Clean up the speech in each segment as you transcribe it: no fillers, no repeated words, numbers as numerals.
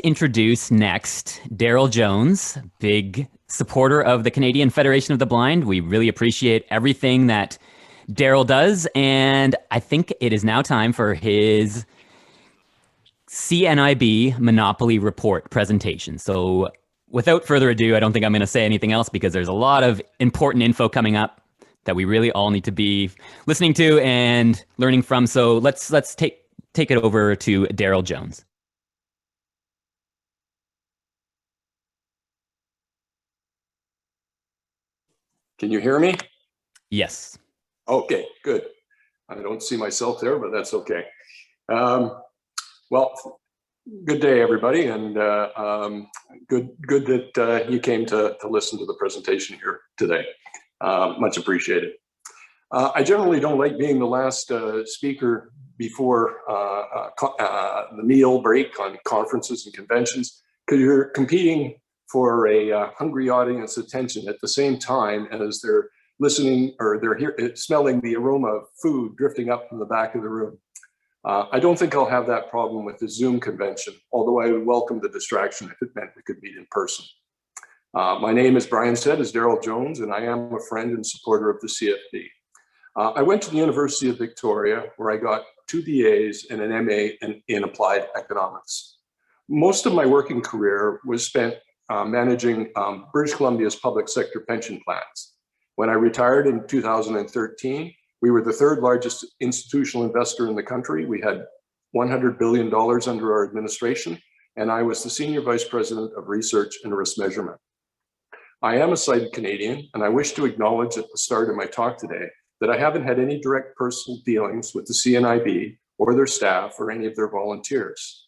Introduce next Daryl Jones, big supporter of the Canadian Federation of the Blind. We really appreciate everything that Daryl does, and I think it is now time for his CNIB Monopoly Report presentation. So without further ado, I don't think I'm going to say anything else because there's a lot of important info coming up that we really all need to be listening to and learning from. So let's take it over to Daryl Jones. Can you hear me? Yes. Okay, good. I don't see myself there, but that's okay. Well, good day, everybody, and good that you came to listen to the presentation here today. Much appreciated. I generally don't like being the last speaker before the meal break on conferences and conventions, because you're competing for a hungry audience attention at the same time as they're listening or they're smelling the aroma of food drifting up from the back of the room. I don't think I'll have that problem with the Zoom convention, although I would welcome the distraction if it meant we could meet in person. My name, as Brian said, is Daryl Jones, and I am a friend and supporter of the CFB. I went to the University of Victoria, where I got 2 BAs and an MA in applied economics. Most of my working career was spent managing British Columbia's public sector pension plans. When I retired in 2013, we were the 3rd largest institutional investor in the country. We had $100 billion under our administration, and I was the Senior Vice President of Research and Risk Measurement. I am a sighted Canadian, and I wish to acknowledge at the start of my talk today that I haven't had any direct personal dealings with the CNIB or their staff or any of their volunteers.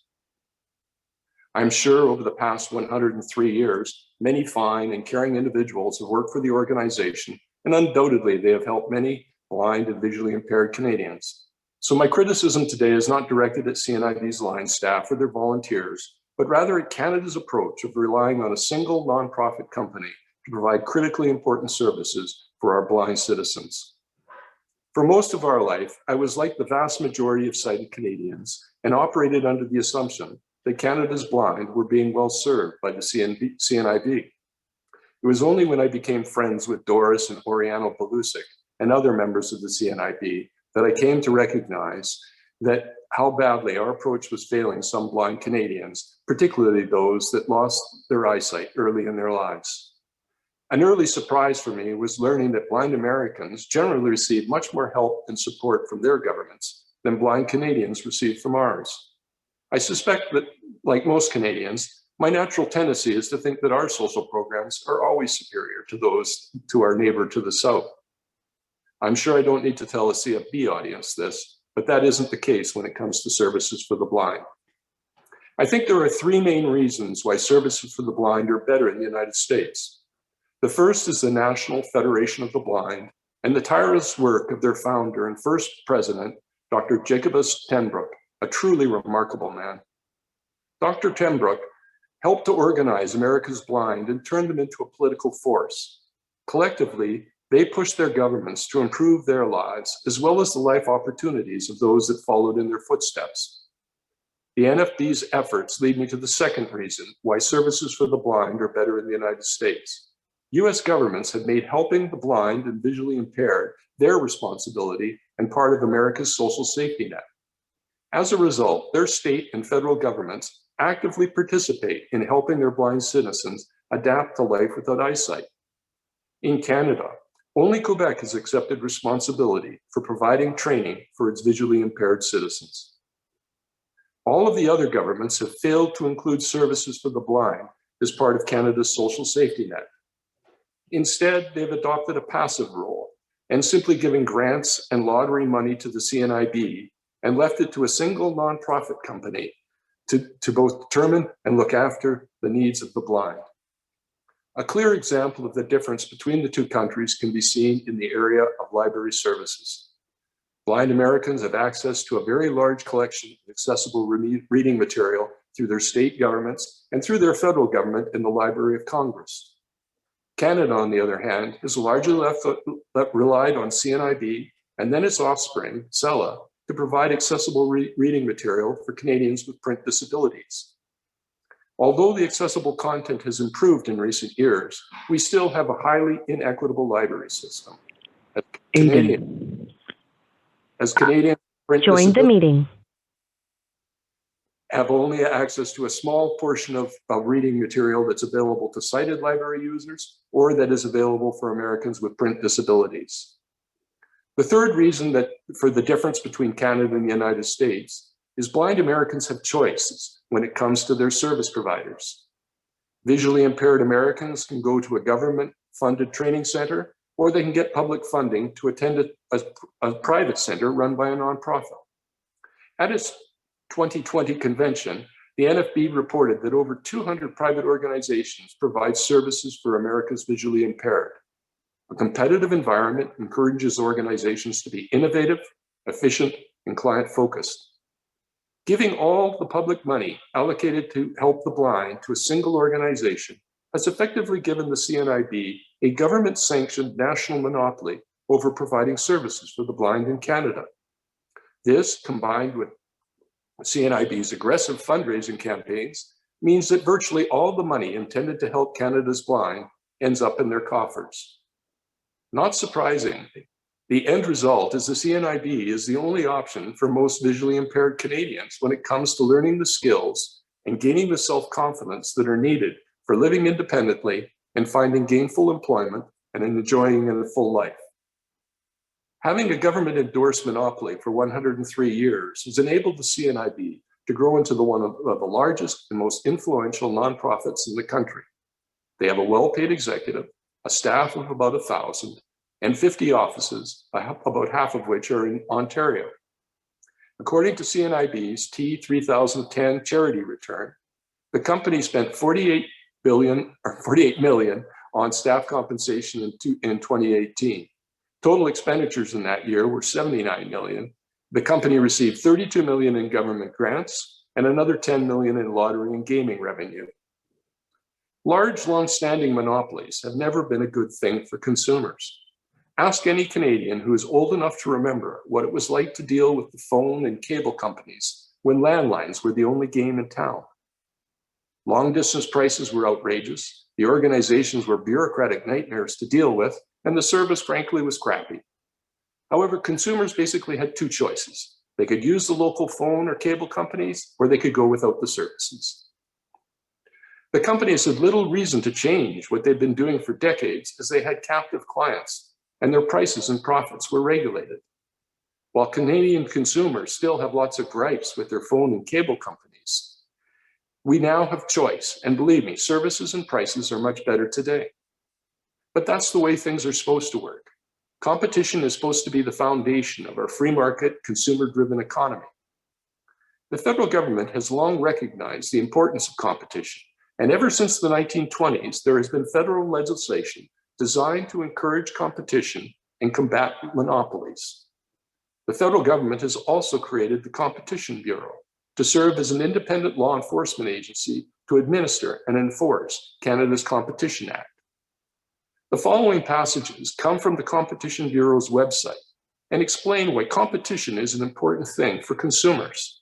I'm sure over the past 103 years, many fine and caring individuals have worked for the organization, and undoubtedly they have helped many blind and visually impaired Canadians. So my criticism today is not directed at CNIB's line staff or their volunteers, but rather at Canada's approach of relying on a single nonprofit company to provide critically important services for our blind citizens. For most of our life, I was like the vast majority of sighted Canadians and operated under the assumption that Canada's blind were being well served by the CNIB. It was only when I became friends with Doris and Oriano Belusic and other members of the CNIB that I came to recognize that how badly our approach was failing some blind Canadians, particularly those that lost their eyesight early in their lives. An early surprise for me was learning that blind Americans generally receive much more help and support from their governments than blind Canadians receive from ours. I suspect that, like most Canadians, my natural tendency is to think that our social programs are always superior to those to our neighbor to the south. I'm sure I don't need to tell a CFB audience this, but that isn't the case when it comes to services for the blind. I think there are 3 main reasons why services for the blind are better in the United States. The first is the National Federation of the Blind and the tireless work of their founder and first president, Dr. Jacobus Tenbroek, a truly remarkable man. Dr. Tenbroek helped to organize America's blind and turn them into a political force. Collectively, they pushed their governments to improve their lives, as well as the life opportunities of those that followed in their footsteps. The NFB's efforts lead me to the second reason why services for the blind are better in the United States. US governments have made helping the blind and visually impaired their responsibility and part of America's social safety net. As a result, their state and federal governments actively participate in helping their blind citizens adapt to life without eyesight. In Canada, only Quebec has accepted responsibility for providing training for its visually impaired citizens. All of the other governments have failed to include services for the blind as part of Canada's social safety net. Instead, they've adopted a passive role and simply giving grants and lottery money to the CNIB and left it to a single nonprofit company to both determine and look after the needs of the blind. A clear example of the difference between the 2 countries can be seen in the area of library services. Blind Americans have access to a very large collection of accessible reading material through their state governments and through their federal government in the Library of Congress. Canada, on the other hand, has largely relied on CNIB and then its offspring, CELA, to provide accessible reading material for Canadians with print disabilities. Although the accessible content has improved in recent years, we still have a highly inequitable library system. As Canadians, print Join the meeting. Have only access to a small portion of reading material that's available to sighted library users or that is available for Americans with print disabilities. The third reason for the difference between Canada and the United States is blind Americans have choices when it comes to their service providers. Visually impaired Americans can go to a government-funded training center, or they can get public funding to attend a private center run by a nonprofit. At its 2020 convention, the NFB reported that over 200 private organizations provide services for America's visually impaired. A competitive environment encourages organizations to be innovative, efficient, and client-focused. Giving all the public money allocated to help the blind to a single organization has effectively given the CNIB a government-sanctioned national monopoly over providing services for the blind in Canada. This, combined with CNIB's aggressive fundraising campaigns, means that virtually all the money intended to help Canada's blind ends up in their coffers. Not surprisingly, the end result is the CNIB is the only option for most visually impaired Canadians when it comes to learning the skills and gaining the self-confidence that are needed for living independently and finding gainful employment and enjoying a full life. Having a government-endorsed monopoly for 103 years has enabled the CNIB to grow into one of the largest and most influential nonprofits in the country. They have a well-paid executive, a staff of about 1,000, and 50 offices, about half of which are in Ontario. According to CNIB's T3010 charity return, the company spent $48 million on staff compensation in 2018. Total expenditures in that year were $79 million. The company received $32 million in government grants and another $10 million in lottery and gaming revenue. Large, long-standing monopolies have never been a good thing for consumers. Ask any Canadian who is old enough to remember what it was like to deal with the phone and cable companies when landlines were the only game in town. Long-distance prices were outrageous, the organizations were bureaucratic nightmares to deal with, and the service, frankly, was crappy. However, consumers basically had two choices. They could use the local phone or cable companies, or they could go without the services. The companies had little reason to change what they'd been doing for decades, as they had captive clients and their prices and profits were regulated. While Canadian consumers still have lots of gripes with their phone and cable companies, we now have choice, and believe me, services and prices are much better today. But that's the way things are supposed to work. Competition is supposed to be the foundation of our free market, consumer-driven economy. The federal government has long recognized the importance of competition. And ever since the 1920s, there has been federal legislation designed to encourage competition and combat monopolies. The federal government has also created the Competition Bureau to serve as an independent law enforcement agency to administer and enforce Canada's Competition Act. The following passages come from the Competition Bureau's website and explain why competition is an important thing for consumers.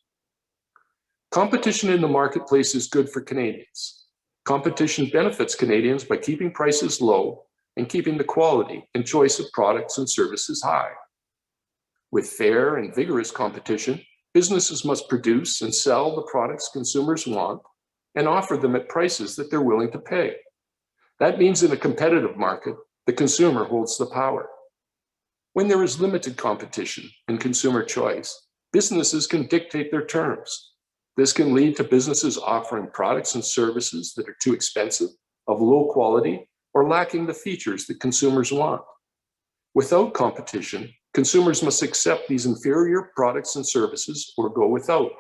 Competition in the marketplace is good for Canadians. Competition benefits Canadians by keeping prices low and keeping the quality and choice of products and services high. With fair and vigorous competition, businesses must produce and sell the products consumers want and offer them at prices that they're willing to pay. That means in a competitive market, the consumer holds the power. When there is limited competition and consumer choice, businesses can dictate their terms. This can lead to businesses offering products and services that are too expensive, of low quality, or lacking the features that consumers want. Without competition, consumers must accept these inferior products and services or go without.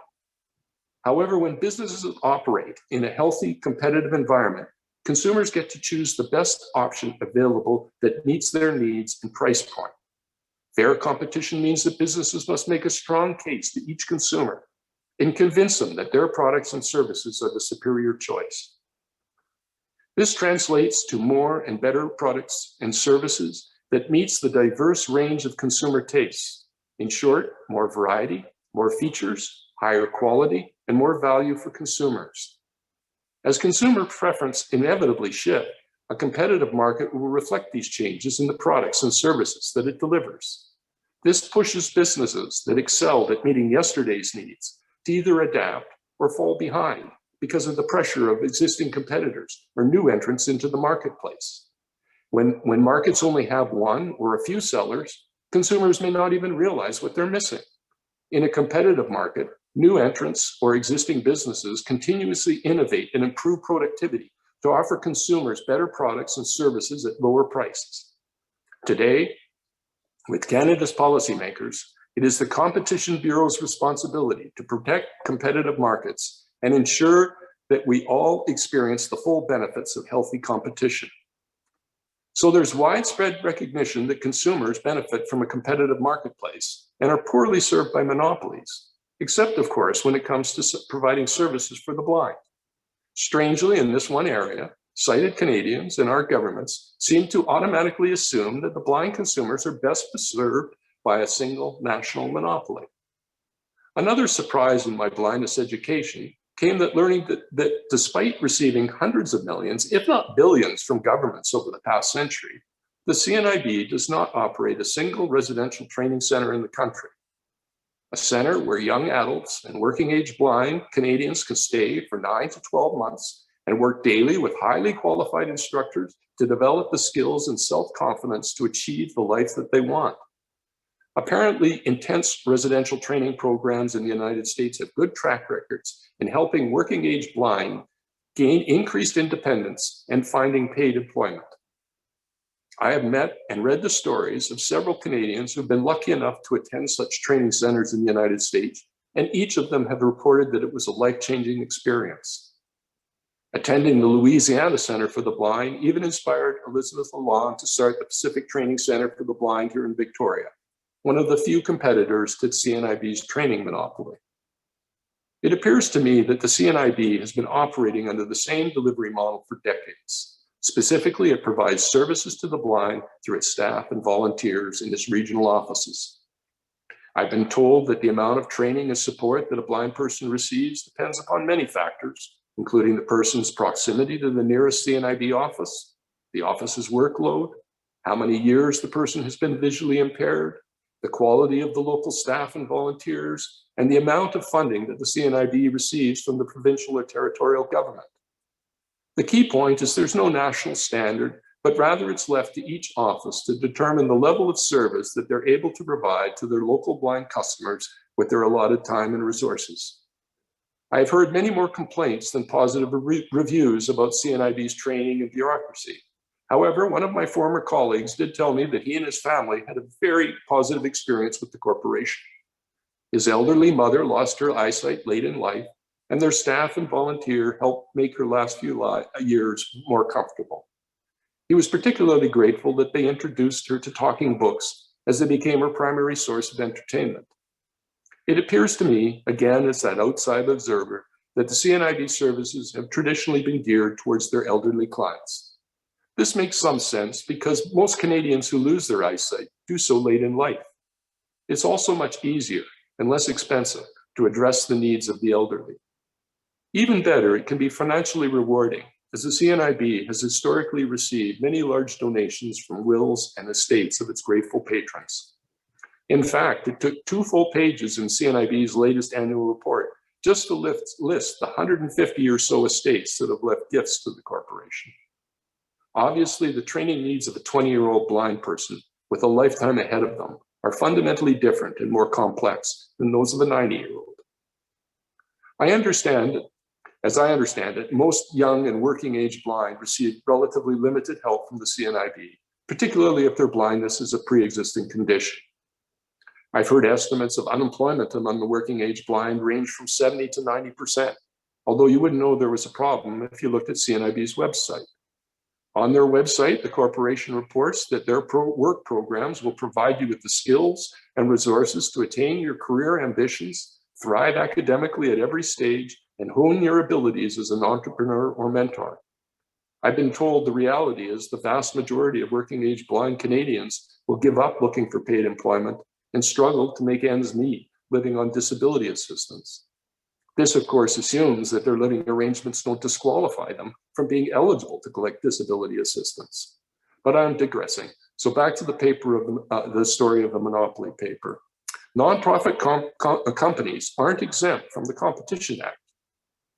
However, when businesses operate in a healthy, competitive environment, consumers get to choose the best option available that meets their needs and price point. Fair competition means that businesses must make a strong case to each consumer and convince them that their products and services are the superior choice. This translates to more and better products and services that meets the diverse range of consumer tastes. In short, more variety, more features, higher quality, and more value for consumers. As consumer preference inevitably shift, a competitive market will reflect these changes in the products and services that it delivers. This pushes businesses that excelled at meeting yesterday's needs to either adapt or fall behind because of the pressure of existing competitors or new entrants into the marketplace. When markets only have one or a few sellers, consumers may not even realize what they're missing. In a competitive market, new entrants or existing businesses continuously innovate and improve productivity to offer consumers better products and services at lower prices. Today, with Canada's policymakers, it is the Competition Bureau's responsibility to protect competitive markets and ensure that we all experience the full benefits of healthy competition. So there's widespread recognition that consumers benefit from a competitive marketplace and are poorly served by monopolies, except of course when it comes to providing services for the blind. Strangely, in this one area, sighted Canadians and our governments seem to automatically assume that the blind consumers are best served by a single national monopoly. Another surprise in my blindness education came that learning that despite receiving hundreds of millions, if not billions, from governments over the past century, the CNIB does not operate a single residential training center in the country. A center where young adults and working age blind Canadians can stay for 9 to 12 months and work daily with highly qualified instructors to develop the skills and self-confidence to achieve the life that they want. Apparently, intense residential training programs in the United States have good track records in helping working age blind gain increased independence and finding paid employment. I have met and read the stories of several Canadians who've been lucky enough to attend such training centers in the United States, and each of them have reported that it was a life-changing experience. Attending the Louisiana Center for the Blind even inspired Elizabeth Lalonde to start the Pacific Training Center for the Blind here in Victoria, one of the few competitors to CNIB's training monopoly. It appears to me that the CNIB has been operating under the same delivery model for decades. Specifically, it provides services to the blind through its staff and volunteers in its regional offices. I've been told that the amount of training and support that a blind person receives depends upon many factors, including the person's proximity to the nearest CNIB office, the office's workload, how many years the person has been visually impaired, the quality of the local staff and volunteers, and the amount of funding that the CNIB receives from the provincial or territorial government. The key point is there's no national standard, but rather it's left to each office to determine the level of service that they're able to provide to their local blind customers with their allotted time and resources. I've heard many more complaints than positive reviews about CNIB's training and bureaucracy. However, one of my former colleagues did tell me that he and his family had a very positive experience with the corporation. His elderly mother lost her eyesight late in life, and their staff and volunteer helped make her last few years more comfortable. He was particularly grateful that they introduced her to talking books as they became her primary source of entertainment. It appears to me, again as that outside observer, that the CNIB services have traditionally been geared towards their elderly clients. This makes some sense because most Canadians who lose their eyesight do so late in life. It's also much easier and less expensive to address the needs of the elderly. Even better, it can be financially rewarding, as the CNIB has historically received many large donations from wills and estates of its grateful patrons. In fact, it took 2 full pages in CNIB's latest annual report just to list the 150 or so estates that have left gifts to the corporation. Obviously, the training needs of a 20-year-old blind person with a lifetime ahead of them are fundamentally different and more complex than those of a 90-year-old. As I understand it, most young and working age blind receive relatively limited help from the CNIB, particularly if their blindness is a pre-existing condition. I've heard estimates of unemployment among the working age blind range from 70 to 90%, although you wouldn't know there was a problem if you looked at CNIB's website. On their website, the corporation reports that their work programs will provide you with the skills and resources to attain your career ambitions, thrive academically at every stage, and hone your abilities as an entrepreneur or mentor. I've been told the reality is the vast majority of working age blind Canadians will give up looking for paid employment and struggle to make ends meet, living on disability assistance. This, of course, assumes that their living arrangements don't disqualify them from being eligible to collect disability assistance. But I'm digressing. So back to the paper of the story of the monopoly paper. Nonprofit companies aren't exempt from the Competition Act.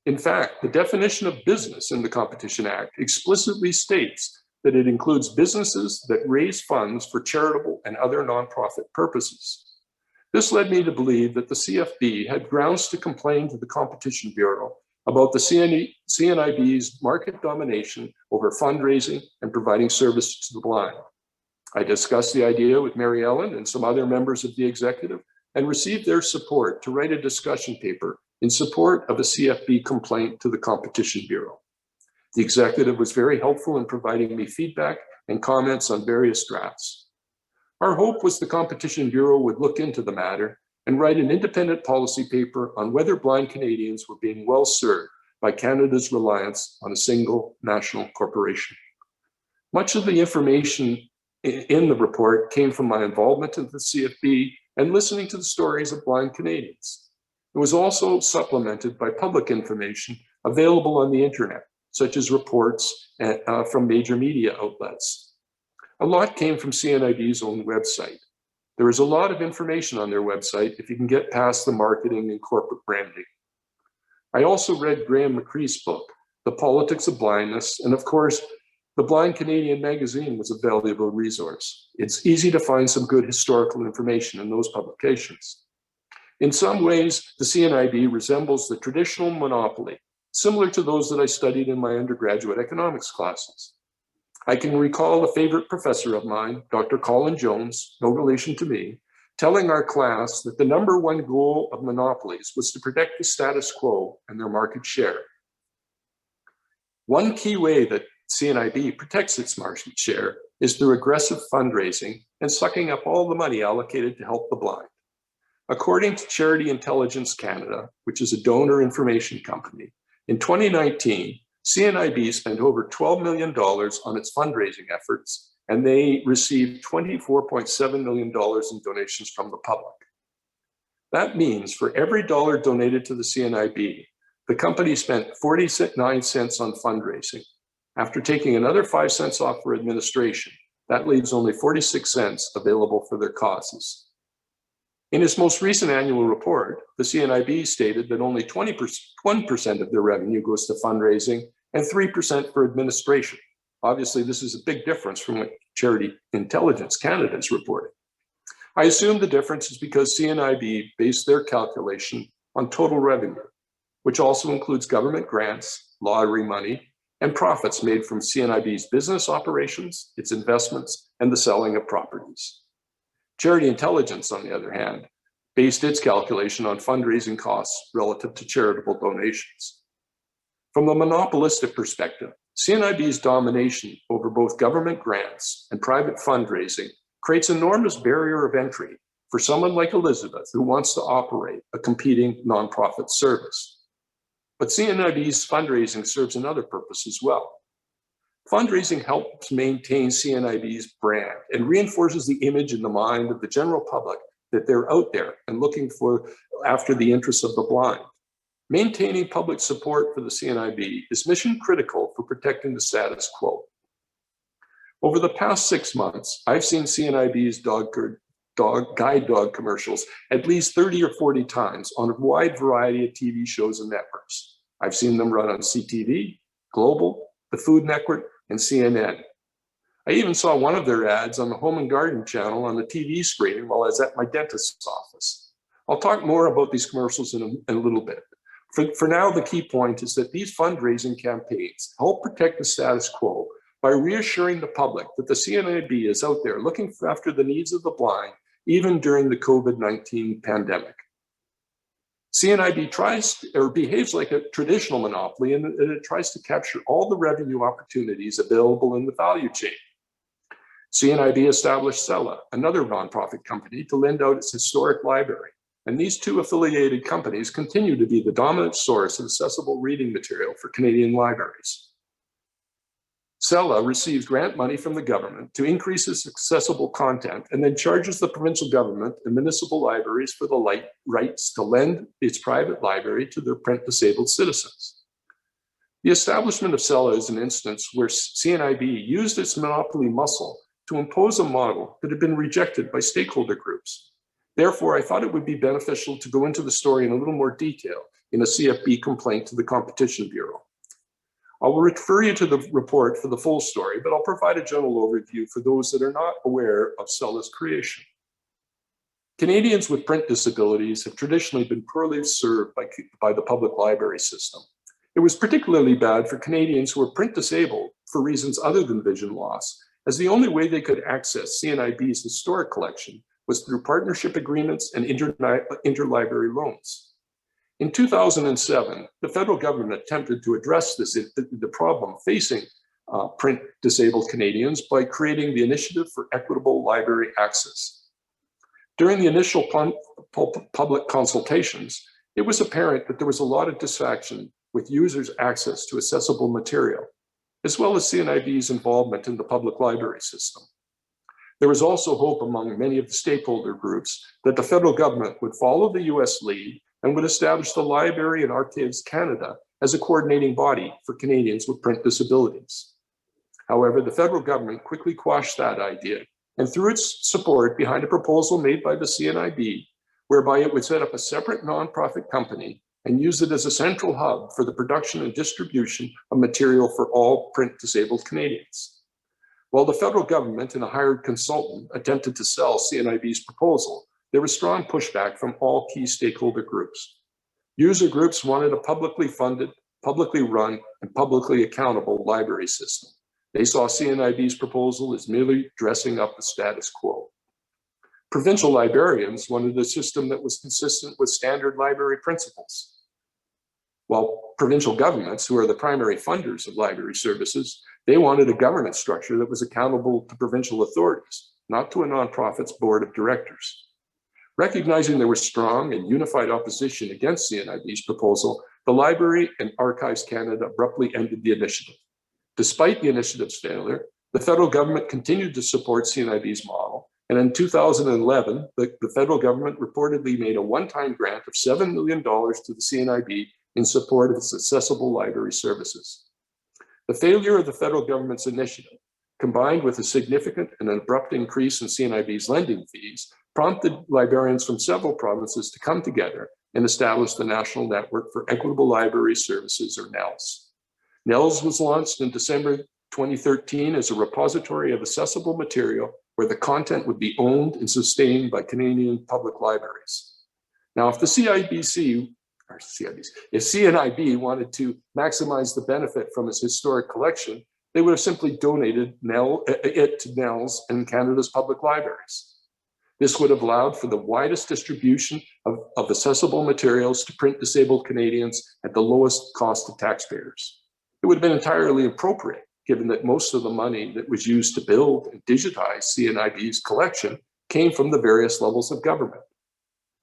In fact, the definition of business in the Competition Act explicitly states that it includes businesses that raise funds for charitable and other nonprofit purposes. This led me to believe that the CFB had grounds to complain to the Competition Bureau about the CNIB's market domination over fundraising and providing services to the blind. I discussed the idea with Marion and some other members of the executive and received their support to write a discussion paper in support of a CFB complaint to the Competition Bureau. The executive was very helpful in providing me feedback and comments on various drafts. Our hope was the Competition Bureau would look into the matter and write an independent policy paper on whether blind Canadians were being well served by Canada's reliance on a single national corporation. Much of the information in the report came from my involvement in the CFB and listening to the stories of blind Canadians. It was also supplemented by public information available on the internet, such as reports from major media outlets. A lot came from CNIB's own website. There is a lot of information on their website if you can get past the marketing and corporate branding. I also read Graham McCree's book, The Politics of Blindness, and of course, the Blind Canadian magazine was a valuable resource. It's easy to find some good historical information in those publications. In some ways, the CNIB resembles the traditional monopoly, similar to those that I studied in my undergraduate economics classes. I can recall a favorite professor of mine, Dr. Colin Jones, no relation to me, telling our class that the number one goal of monopolies was to protect the status quo and their market share. One key way that CNIB protects its market share is through aggressive fundraising and sucking up all the money allocated to help the blind. According to Charity Intelligence Canada, which is a donor information company, in 2019, CNIB spent over $12 million on its fundraising efforts, and they received $24.7 million in donations from the public. That means for every dollar donated to the CNIB, the company spent 49 cents on fundraising. After taking another 5 cents off for administration, that leaves only 46 cents available for their causes. In its most recent annual report, the CNIB stated that only 1% of their revenue goes to fundraising and 3% for administration. Obviously, this is a big difference from what Charity Intelligence Canada is reporting. I assume the difference is because CNIB based their calculation on total revenue, which also includes government grants, lottery money, and profits made from CNIB's business operations, its investments, and the selling of properties. Charity Intelligence, on the other hand, based its calculation on fundraising costs relative to charitable donations. From a monopolistic perspective, CNIB's domination over both government grants and private fundraising creates an enormous barrier of entry for someone like Elizabeth who wants to operate a competing nonprofit service. But CNIB's fundraising serves another purpose as well. Fundraising helps maintain CNIB's brand and reinforces the image in the mind of the general public that they're out there and looking after the interests of the blind. Maintaining public support for the CNIB is mission critical for protecting the status quo. Over the past 6 months, I've seen CNIB's guide dog commercials at least 30 or 40 times on a wide variety of TV shows and networks. I've seen them run on CTV, Global, the Food Network, and CNN. I even saw one of their ads on the Home and Garden channel on the TV screen while I was at my dentist's office. I'll talk more about these commercials in a little bit. For now, the key point is that these fundraising campaigns help protect the status quo by reassuring the public that the CNIB is out there looking after the needs of the blind, even during the COVID-19 pandemic. CNIB behaves like a traditional monopoly, and it tries to capture all the revenue opportunities available in the value chain. CNIB established Sella, another nonprofit company, to lend out its historic library, and these two affiliated companies continue to be the dominant source of accessible reading material for Canadian libraries. Sella receives grant money from the government to increase its accessible content and then charges the provincial government and municipal libraries for the rights to lend its private library to their print-disabled citizens. The establishment of Sella is an instance where CNIB used its monopoly muscle to impose a model that had been rejected by stakeholder groups. Therefore, I thought it would be beneficial to go into the story in a little more detail in a CFB complaint to the Competition Bureau. I will refer you to the report for the full story, but I'll provide a general overview for those that are not aware of Sella's creation. Canadians with print disabilities have traditionally been poorly served by the public library system. It was particularly bad for Canadians who were print disabled for reasons other than vision loss, as the only way they could access CNIB's historic collection was through partnership agreements and interlibrary loans. In 2007, the federal government attempted to address the problem facing print disabled Canadians by creating the Initiative for Equitable Library Access. During the initial public consultations, it was apparent that there was a lot of dissatisfaction with users' access to accessible material, as well as CNIB's involvement in the public library system. There was also hope among many of the stakeholder groups that the federal government would follow the US lead and would establish the Library and Archives Canada as a coordinating body for Canadians with print disabilities. However, the federal government quickly quashed that idea and threw its support behind a proposal made by the CNIB, whereby it would set up a separate nonprofit company and use it as a central hub for the production and distribution of material for all print disabled Canadians. While the federal government and a hired consultant attempted to sell CNIB's proposal, there was strong pushback from all key stakeholder groups. User groups wanted a publicly funded, publicly run, and publicly accountable library system. They saw CNIB's proposal as merely dressing up the status quo. Provincial librarians wanted a system that was consistent with standard library principles. While provincial governments, who are the primary funders of library services, they wanted a governance structure that was accountable to provincial authorities, not to a nonprofit's board of directors. Recognizing there was strong and unified opposition against CNIB's proposal, the Library and Archives Canada abruptly ended the initiative. Despite the initiative's failure, the federal government continued to support CNIB's model, and in 2011, the federal government reportedly made a one-time grant of $7 million to the CNIB in support of its accessible library services. The failure of the federal government's initiative, combined with a significant and abrupt increase in CNIB's lending fees, prompted librarians from several provinces to come together and establish the National Network for Equitable Library Services, or NELS. NELS was launched in December 2013 as a repository of accessible material where the content would be owned and sustained by Canadian public libraries. Now, if the if CNIB wanted to maximize the benefit from its historic collection, they would have simply donated it to NELS and Canada's public libraries. This would have allowed for the widest distribution of accessible materials to print disabled Canadians at the lowest cost to taxpayers. It would have been entirely appropriate, given that most of the money that was used to build and digitize CNIB's collection came from the various levels of government.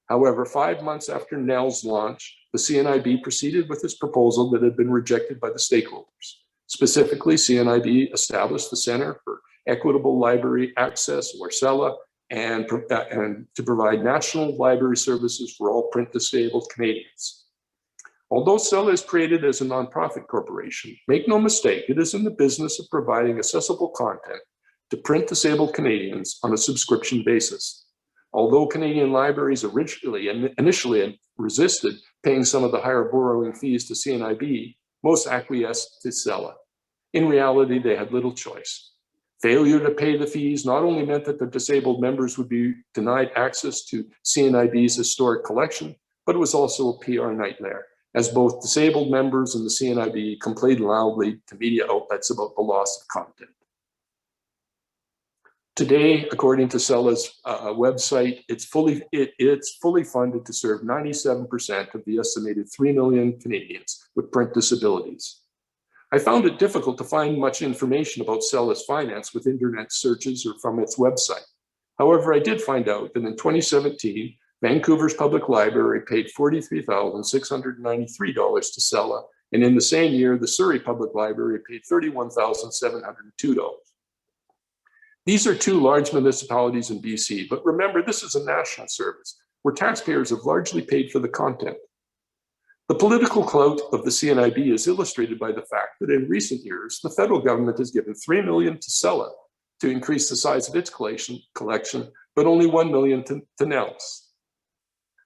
However, 5 months after NEL's launch, the CNIB proceeded with its proposal that had been rejected by the stakeholders. Specifically, CNIB established the Centre for Equitable Library Access, or CELA, and to provide national library services for all print disabled Canadians. Although CELA is created as a nonprofit corporation, make no mistake, it is in the business of providing accessible content to print disabled Canadians on a subscription basis. Although Canadian libraries initially resisted paying some of the higher borrowing fees to CNIB, most acquiesced to CELA. In reality, they had little choice. Failure to pay the fees not only meant that the disabled members would be denied access to CNIB's historic collection, but it was also a PR nightmare, as both disabled members and the CNIB complained loudly to media outlets about the loss of content. Today, according to CELA's website, it's fully funded to serve 97% of the estimated 3 million Canadians with print disabilities. I found it difficult to find much information about CELA's finance with internet searches or from its website. However, I did find out that in 2017, Vancouver's Public Library paid $43,693 to CELA And in the same year, the Surrey Public Library paid $31,702. These are two large municipalities in BC, but remember, this is a national service where taxpayers have largely paid for the content. The political clout of the CNIB is illustrated by the fact that in recent years, the federal government has given $3 million to CELA to increase the size of its collection, but only $1 million to NELS.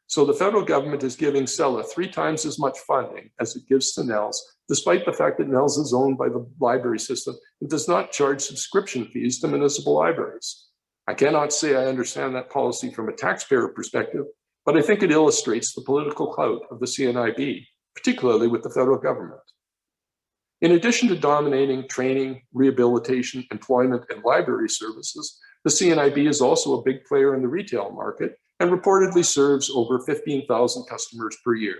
So the federal government is giving CELA 3 times as much funding as it gives to NELS, despite the fact that NELS is owned by the library system and does not charge subscription fees to municipal libraries. I cannot say I understand that policy from a taxpayer perspective, but I think it illustrates the political clout of the CNIB, particularly with the federal government. In addition to dominating training, rehabilitation, employment, and library services, the CNIB is also a big player in the retail market and reportedly serves over 15,000 customers per year.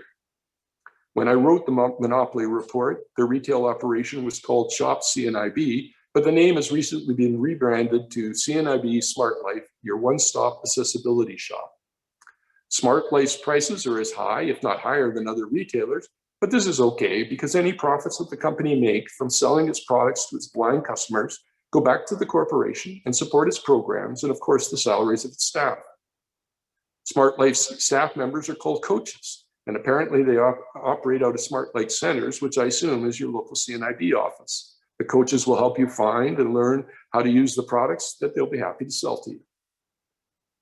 When I wrote the Monopoly report, the retail operation was called Shop CNIB, but the name has recently been rebranded to CNIB Smart Life, your one-stop accessibility shop. Smart Life's prices are as high, if not higher, than other retailers, but this is okay because any profits that the company makes from selling its products to its blind customers go back to the corporation and support its programs and, of course, the salaries of its staff. Smart Life's staff members are called coaches, and apparently they operate out of Smart Life centers, which I assume is your local CNIB office. The coaches will help you find and learn how to use the products that they'll be happy to sell to you.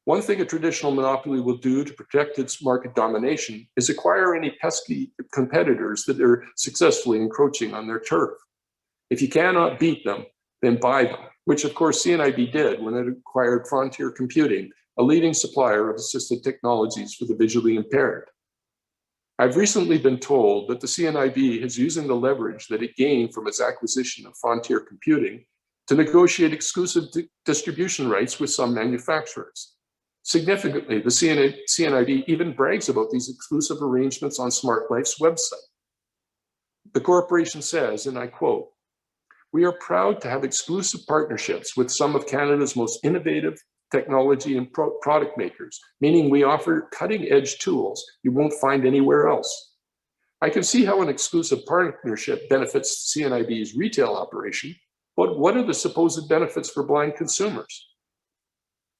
One thing a traditional monopoly will do to protect its market domination is acquire any pesky competitors that are successfully encroaching on their turf. If you cannot beat them, then buy them, which of course CNIB did when it acquired Frontier Computing, a leading supplier of assistive technologies for the visually impaired. I've recently been told that the CNIB is using the leverage that it gained from its acquisition of Frontier Computing to negotiate exclusive distribution rights with some manufacturers. Significantly, the CNIB even brags about these exclusive arrangements on Smart Life's website. The corporation says, and I quote, "We are proud to have exclusive partnerships with some of Canada's most innovative technology and product makers, meaning we offer cutting-edge tools you won't find anywhere else." I can see how an exclusive partnership benefits CNIB's retail operation, but what are the supposed benefits for blind consumers?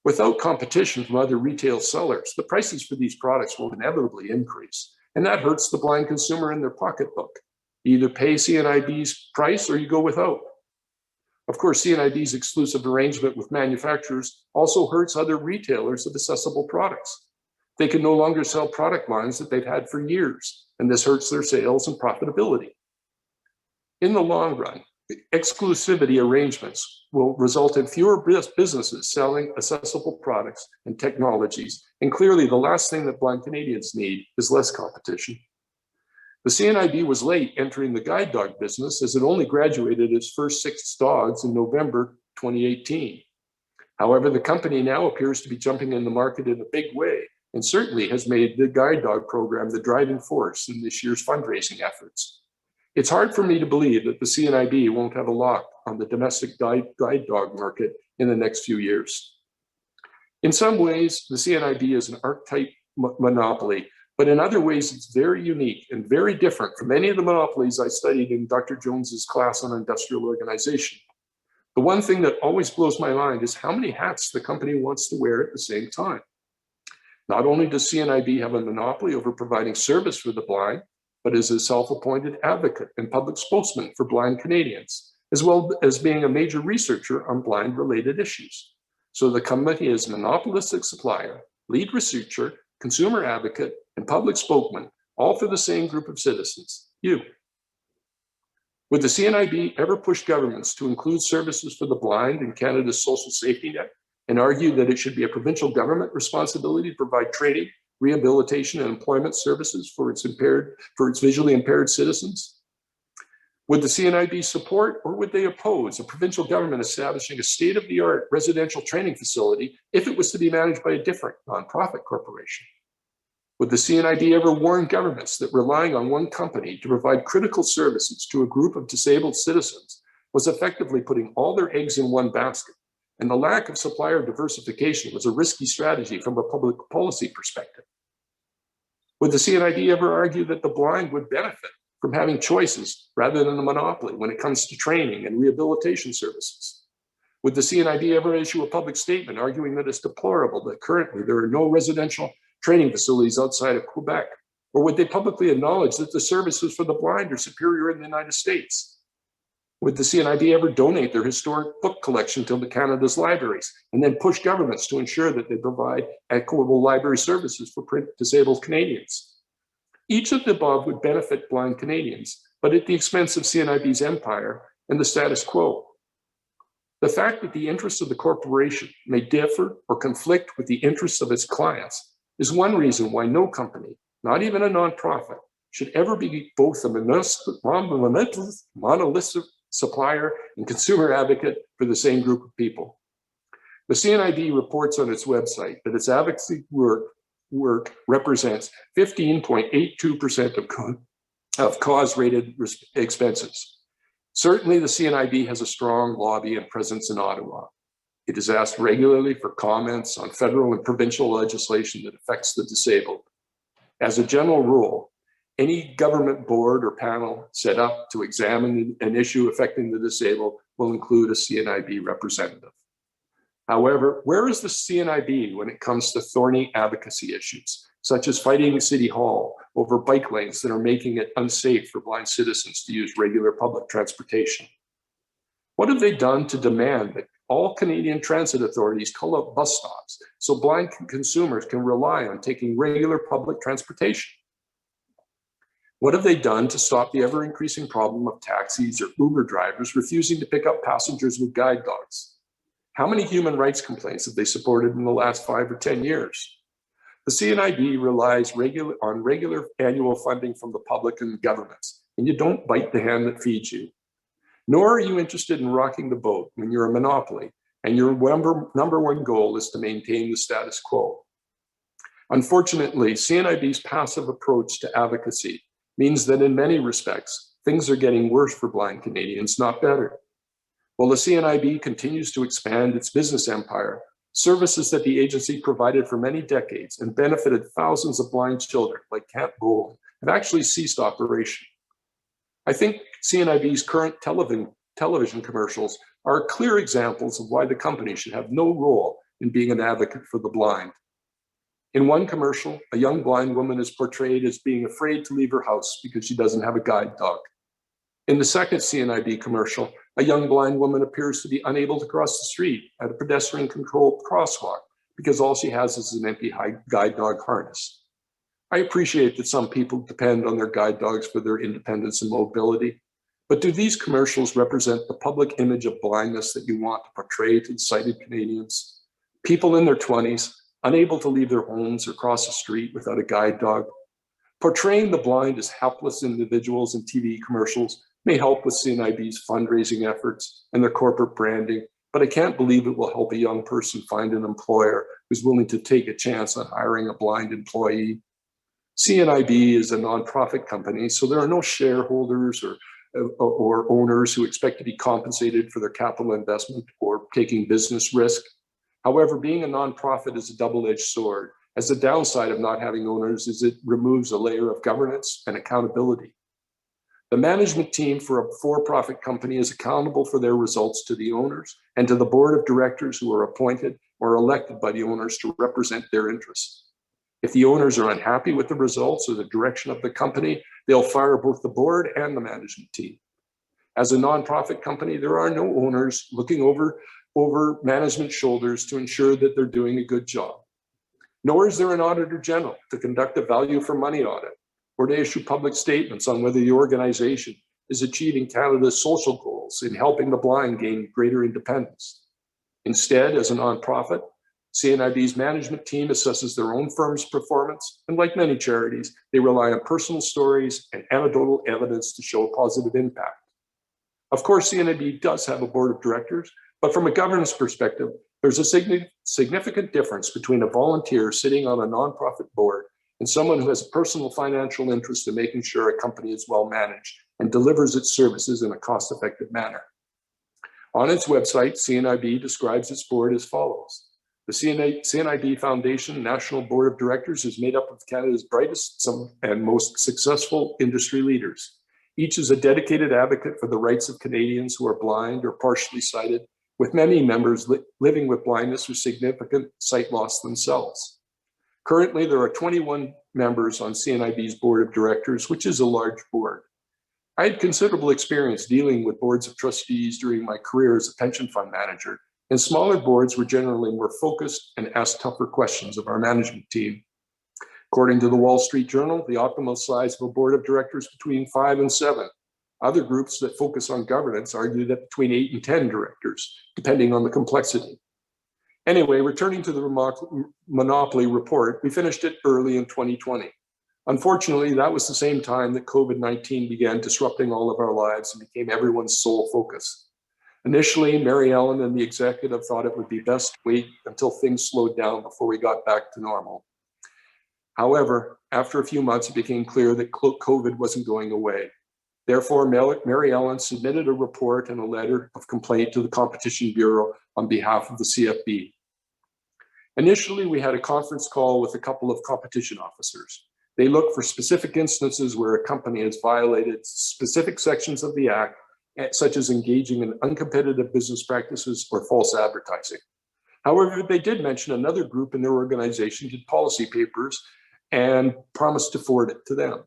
Without competition from other retail sellers, the prices for these products will inevitably increase, and that hurts the blind consumer in their pocketbook. You either pay CNIB's price or you go without. Of course, CNIB's exclusive arrangement with manufacturers also hurts other retailers of accessible products. They can no longer sell product lines that they've had for years, and this hurts their sales and profitability. In the long run, exclusivity arrangements will result in fewer businesses selling accessible products and technologies, and clearly the last thing that blind Canadians need is less competition. The CNIB was late entering the guide dog business as it only graduated its first 6 dogs in November 2018. However, the company now appears to be jumping in the market in a big way and certainly has made the guide dog program the driving force in this year's fundraising efforts. It's hard for me to believe that the CNIB won't have a lock on the domestic guide dog market in the next few years. In some ways, the CNIB is an archetype monopoly, but in other ways, it's very unique and very different from any of the monopolies I studied in Dr. Jones's class on industrial organization. The one thing that always blows my mind is how many hats the company wants to wear at the same time. Not only does CNIB have a monopoly over providing service for the blind, but is a self-appointed advocate and public spokesman for blind Canadians, as well as being a major researcher on blind-related issues. So the company is monopolistic supplier, lead researcher, consumer advocate, and public spokesman, all for the same group of citizens, you. Would the CNIB ever push governments to include services for the blind in Canada's social safety net and argue that it should be a provincial government responsibility to provide training, rehabilitation, and employment services for its visually impaired citizens? Would the CNIB support or would they oppose a provincial government establishing a state-of-the-art residential training facility if it was to be managed by a different nonprofit corporation? Would the CNIB ever warn governments that relying on one company to provide critical services to a group of disabled citizens was effectively putting all their eggs in one basket, and the lack of supplier diversification was a risky strategy from a public policy perspective? Would the CNIB ever argue that the blind would benefit from having choices rather than a monopoly when it comes to training and rehabilitation services? Would the CNIB ever issue a public statement arguing that it's deplorable that currently there are no residential training facilities outside of Quebec? Or would they publicly acknowledge that the services for the blind are superior in the United States? Would the CNIB ever donate their historic book collection to Canada's libraries and then push governments to ensure that they provide equitable library services for print disabled Canadians? Each of the above would benefit blind Canadians, but at the expense of CNIB's empire and the status quo. The fact that the interests of the corporation may differ or conflict with the interests of its clients is one reason why no company, not even a nonprofit, should ever be both a monolithic supplier and consumer advocate for the same group of people. The CNIB reports on its website that its advocacy work represents 15.82% of cause-rated expenses. Certainly, the CNIB has a strong lobby and presence in Ottawa. It is asked regularly for comments on federal and provincial legislation that affects the disabled. As a general rule, any government board or panel set up to examine an issue affecting the disabled will include a CNIB representative. However, where is the CNIB when it comes to thorny advocacy issues, such as fighting at City Hall over bike lanes that are making it unsafe for blind citizens to use regular public transportation? What have they done to demand that all Canadian transit authorities call out bus stops so blind consumers can rely on taking regular public transportation? What have they done to stop the ever-increasing problem of taxis or Uber drivers refusing to pick up passengers with guide dogs? How many human rights complaints have they supported in the last 5 or 10 years? The CNIB relies on regular annual funding from the public and governments, and you don't bite the hand that feeds you. Nor are you interested in rocking the boat when you're a monopoly and your number one goal is to maintain the status quo. Unfortunately, CNIB's passive approach to advocacy means that in many respects, things are getting worse for blind Canadians, not better. While the CNIB continues to expand its business empire, services that the agency provided for many decades and benefited thousands of blind children like Camp Boland have actually ceased operation. I think CNIB's current television commercials are clear examples of why the company should have no role in being an advocate for the blind. In one commercial, a young blind woman is portrayed as being afraid to leave her house because she doesn't have a guide dog. In the second CNIB commercial, a young blind woman appears to be unable to cross the street at a pedestrian-controlled crosswalk because all she has is an empty guide dog harness. I appreciate that some people depend on their guide dogs for their independence and mobility, but do these commercials represent the public image of blindness that you want to portray to the sighted Canadians? People in their 20s, unable to leave their homes or cross the street without a guide dog. Portraying the blind as helpless individuals in TV commercials may help with CNIB's fundraising efforts and their corporate branding, but I can't believe it will help a young person find an employer who's willing to take a chance on hiring a blind employee. CNIB is a nonprofit company, so there are no shareholders or owners who expect to be compensated for their capital investment or taking business risk. However, being a nonprofit is a double-edged sword, as the downside of not having owners is it removes a layer of governance and accountability. The management team for a for-profit company is accountable for their results to the owners and to the board of directors who are appointed or elected by the owners to represent their interests. If the owners are unhappy with the results or the direction of the company, they'll fire both the board and the management team. As a nonprofit company, there are no owners looking over management shoulders to ensure that they're doing a good job. Nor is there an auditor general to conduct a value for money audit or to issue public statements on whether the organization is achieving Canada's social goals in helping the blind gain greater independence. Instead, as a nonprofit, CNIB's management team assesses their own firm's performance, and like many charities, they rely on personal stories and anecdotal evidence to show positive impact. Of course, CNIB does have a board of directors, but from a governance perspective, there's a significant difference between a volunteer sitting on a nonprofit board and someone who has a personal financial interest in making sure a company is well managed and delivers its services in a cost-effective manner. On its website, CNIB describes its board as follows. The CNIB Foundation National Board of Directors is made up of Canada's brightest and most successful industry leaders. Each is a dedicated advocate for the rights of Canadians who are blind or partially sighted, with many members living with blindness or significant sight loss themselves. Currently, there are 21 members on CNIB's board of directors, which is a large board. I had considerable experience dealing with boards of trustees during my career as a pension fund manager, and smaller boards were generally more focused and asked tougher questions of our management team. According to the Wall Street Journal, the optimal size of a board of directors between 5 and 7. Other groups that focus on governance argue that between 8 and 10 directors, depending on the complexity. Anyway, returning to the monopoly report, we finished it early in 2020. Unfortunately, that was the same time that COVID-19 began disrupting all of our lives and became everyone's sole focus. Initially, Mary Ellen and the executive thought it would be best to wait until things slowed down before we got back to normal. However, after a few months, it became clear that COVID wasn't going away. Therefore, Mary Ellen submitted a report and a letter of complaint to the Competition Bureau on behalf of the CFB. Initially, we had a conference call with a couple of competition officers. They looked for specific instances where a company has violated specific sections of the Act, such as engaging in uncompetitive business practices or false advertising. However, they did mention another group in their organization did policy papers and promised to forward it to them.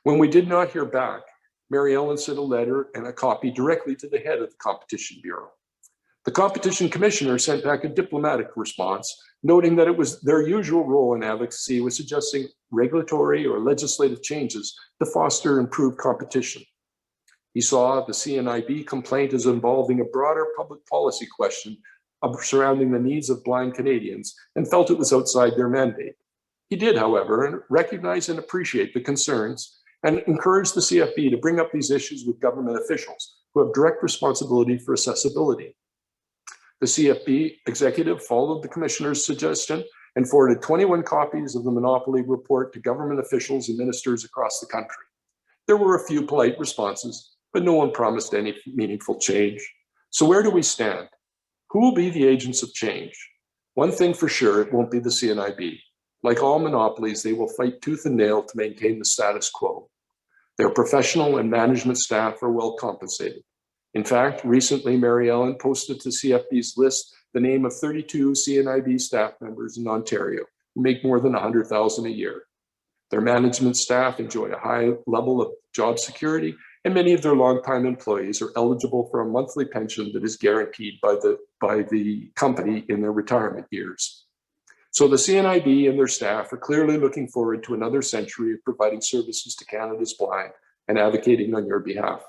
When we did not hear back, Mary Ellen sent a letter and a copy directly to the head of the Competition Bureau. The Competition Commissioner sent back a diplomatic response, noting that it was their usual role in advocacy was suggesting regulatory or legislative changes to foster improved competition. He saw the CNIB complaint as involving a broader public policy question surrounding the needs of blind Canadians and felt it was outside their mandate. He did, however, recognize and appreciate the concerns and encourage the CFB to bring up these issues with government officials who have direct responsibility for accessibility. The CFB executive followed the commissioner's suggestion and forwarded 21 copies of the monopoly report to government officials and ministers across the country. There were a few polite responses, but no one promised any meaningful change. So where do we stand? Who will be the agents of change? One thing for sure, it won't be the CNIB. Like all monopolies, they will fight tooth and nail to maintain the status quo. Their professional and management staff are well compensated. In fact, recently, Mary Ellen posted to CFB's list the name of 32 CNIB staff members in Ontario who make more than $100,000 a year. Their management staff enjoy a high level of job security, and many of their longtime employees are eligible for a monthly pension that is guaranteed by the company in their retirement years. So the CNIB and their staff are clearly looking forward to another century of providing services to Canada's blind and advocating on your behalf.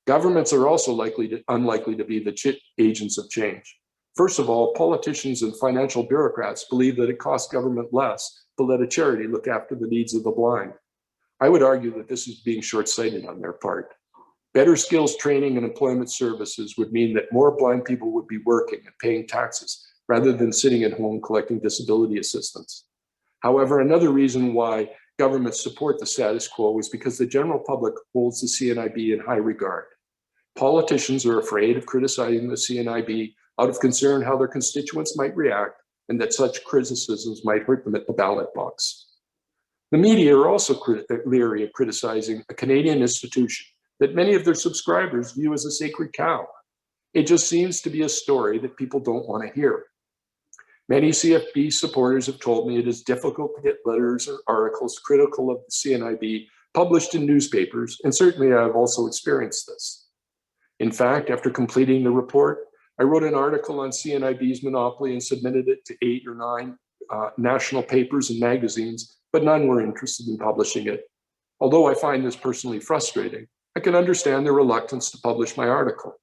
Governments are also unlikely to be the agents of change. First of all, politicians and financial bureaucrats believe that it costs government less to let a charity look after the needs of the blind. I would argue that this is being short-sighted on their part. Better skills training and employment services would mean that more blind people would be working and paying taxes rather than sitting at home collecting disability assistance. However, another reason why governments support the status quo is because the general public holds the CNIB in high regard. Politicians are afraid of criticizing the CNIB out of concern how their constituents might react and that such criticisms might hurt them at the ballot box. The media are also leery of criticizing a Canadian institution that many of their subscribers view as a sacred cow. It just seems to be a story that people don't want to hear. Many CFB supporters have told me it is difficult to get letters or articles critical of the CNIB published in newspapers, and certainly I have also experienced this. In fact, after completing the report, I wrote an article on CNIB's monopoly and submitted it to 8 or 9 national papers and magazines, but none were interested in publishing it. Although I find this personally frustrating, I can understand their reluctance to publish my article.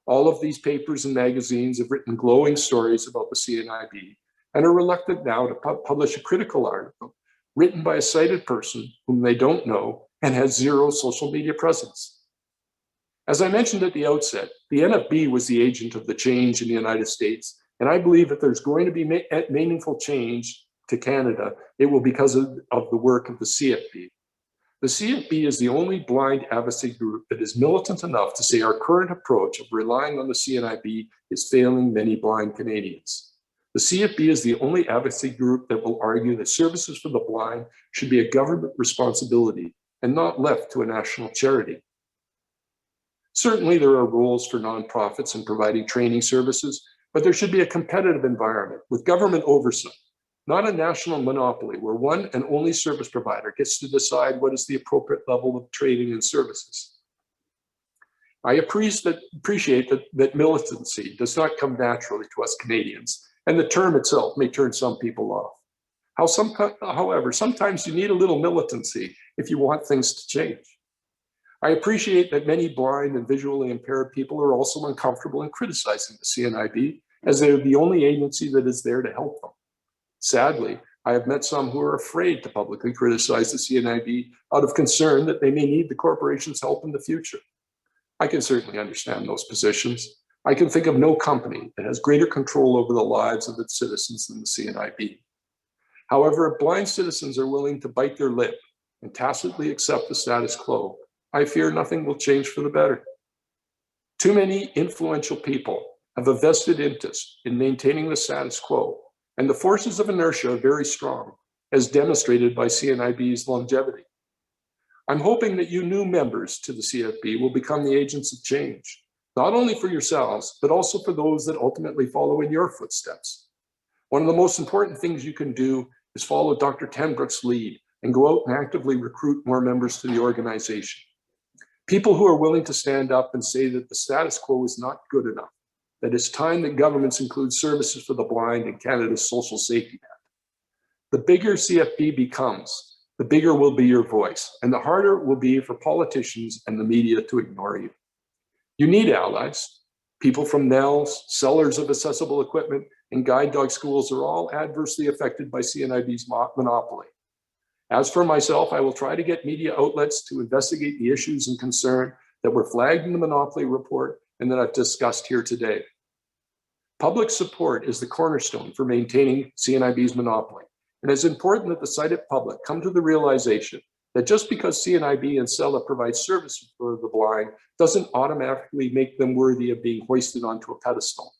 All of these papers and magazines have written glowing stories about the CNIB and are reluctant now to publish a critical article written by a sighted person whom they don't know and has zero social media presence. As I mentioned at the outset, the NFB was the agent of the change in the United States, and I believe that there's going to be meaningful change to Canada, it will be because of the work of the CFB. The CFB is the only blind advocacy group that is militant enough to say our current approach of relying on the CNIB is failing many blind Canadians. The CFB is the only advocacy group that will argue that services for the blind should be a government responsibility and not left to a national charity. Certainly, there are roles for nonprofits in providing training services, but there should be a competitive environment with government oversight, not a national monopoly where one and only service provider gets to decide what is the appropriate level of training and services. I appreciate that militancy does not come naturally to us Canadians, and the term itself may turn some people off. However, sometimes you need a little militancy if you want things to change. I appreciate that many blind and visually impaired people are also uncomfortable in criticizing the CNIB, as they are the only agency that is there to help them. Sadly, I have met some who are afraid to publicly criticize the CNIB out of concern that they may need the corporation's help in the future. I can certainly understand those positions. I can think of no company that has greater control over the lives of its citizens than the CNIB. However, if blind citizens are willing to bite their lip and tacitly accept the status quo, I fear nothing will change for the better. Too many influential people have a vested interest in maintaining the status quo, and the forces of inertia are very strong, as demonstrated by CNIB's longevity. I'm hoping that you new members to the CFB will become the agents of change, not only for yourselves, but also for those that ultimately follow in your footsteps. One of the most important things you can do is follow Dr. Tenbrook's lead and go out and actively recruit more members to the organization. People who are willing to stand up and say that the status quo is not good enough, that it's time that governments include services for the blind in Canada's social safety net. The bigger CFB becomes, the bigger will be your voice, and the harder it will be for politicians and the media to ignore you. You need allies. People from NELS, sellers of accessible equipment, and guide dog schools are all adversely affected by CNIB's monopoly. As for myself, I will try to get media outlets to investigate the issues and concern that were flagged in the monopoly report and that I've discussed here today. Public support is the cornerstone for maintaining CNIB's monopoly, and it's important that the sighted public come to the realization that just because CNIB and CELA provide services for the blind doesn't automatically make them worthy of being hoisted onto a pedestal.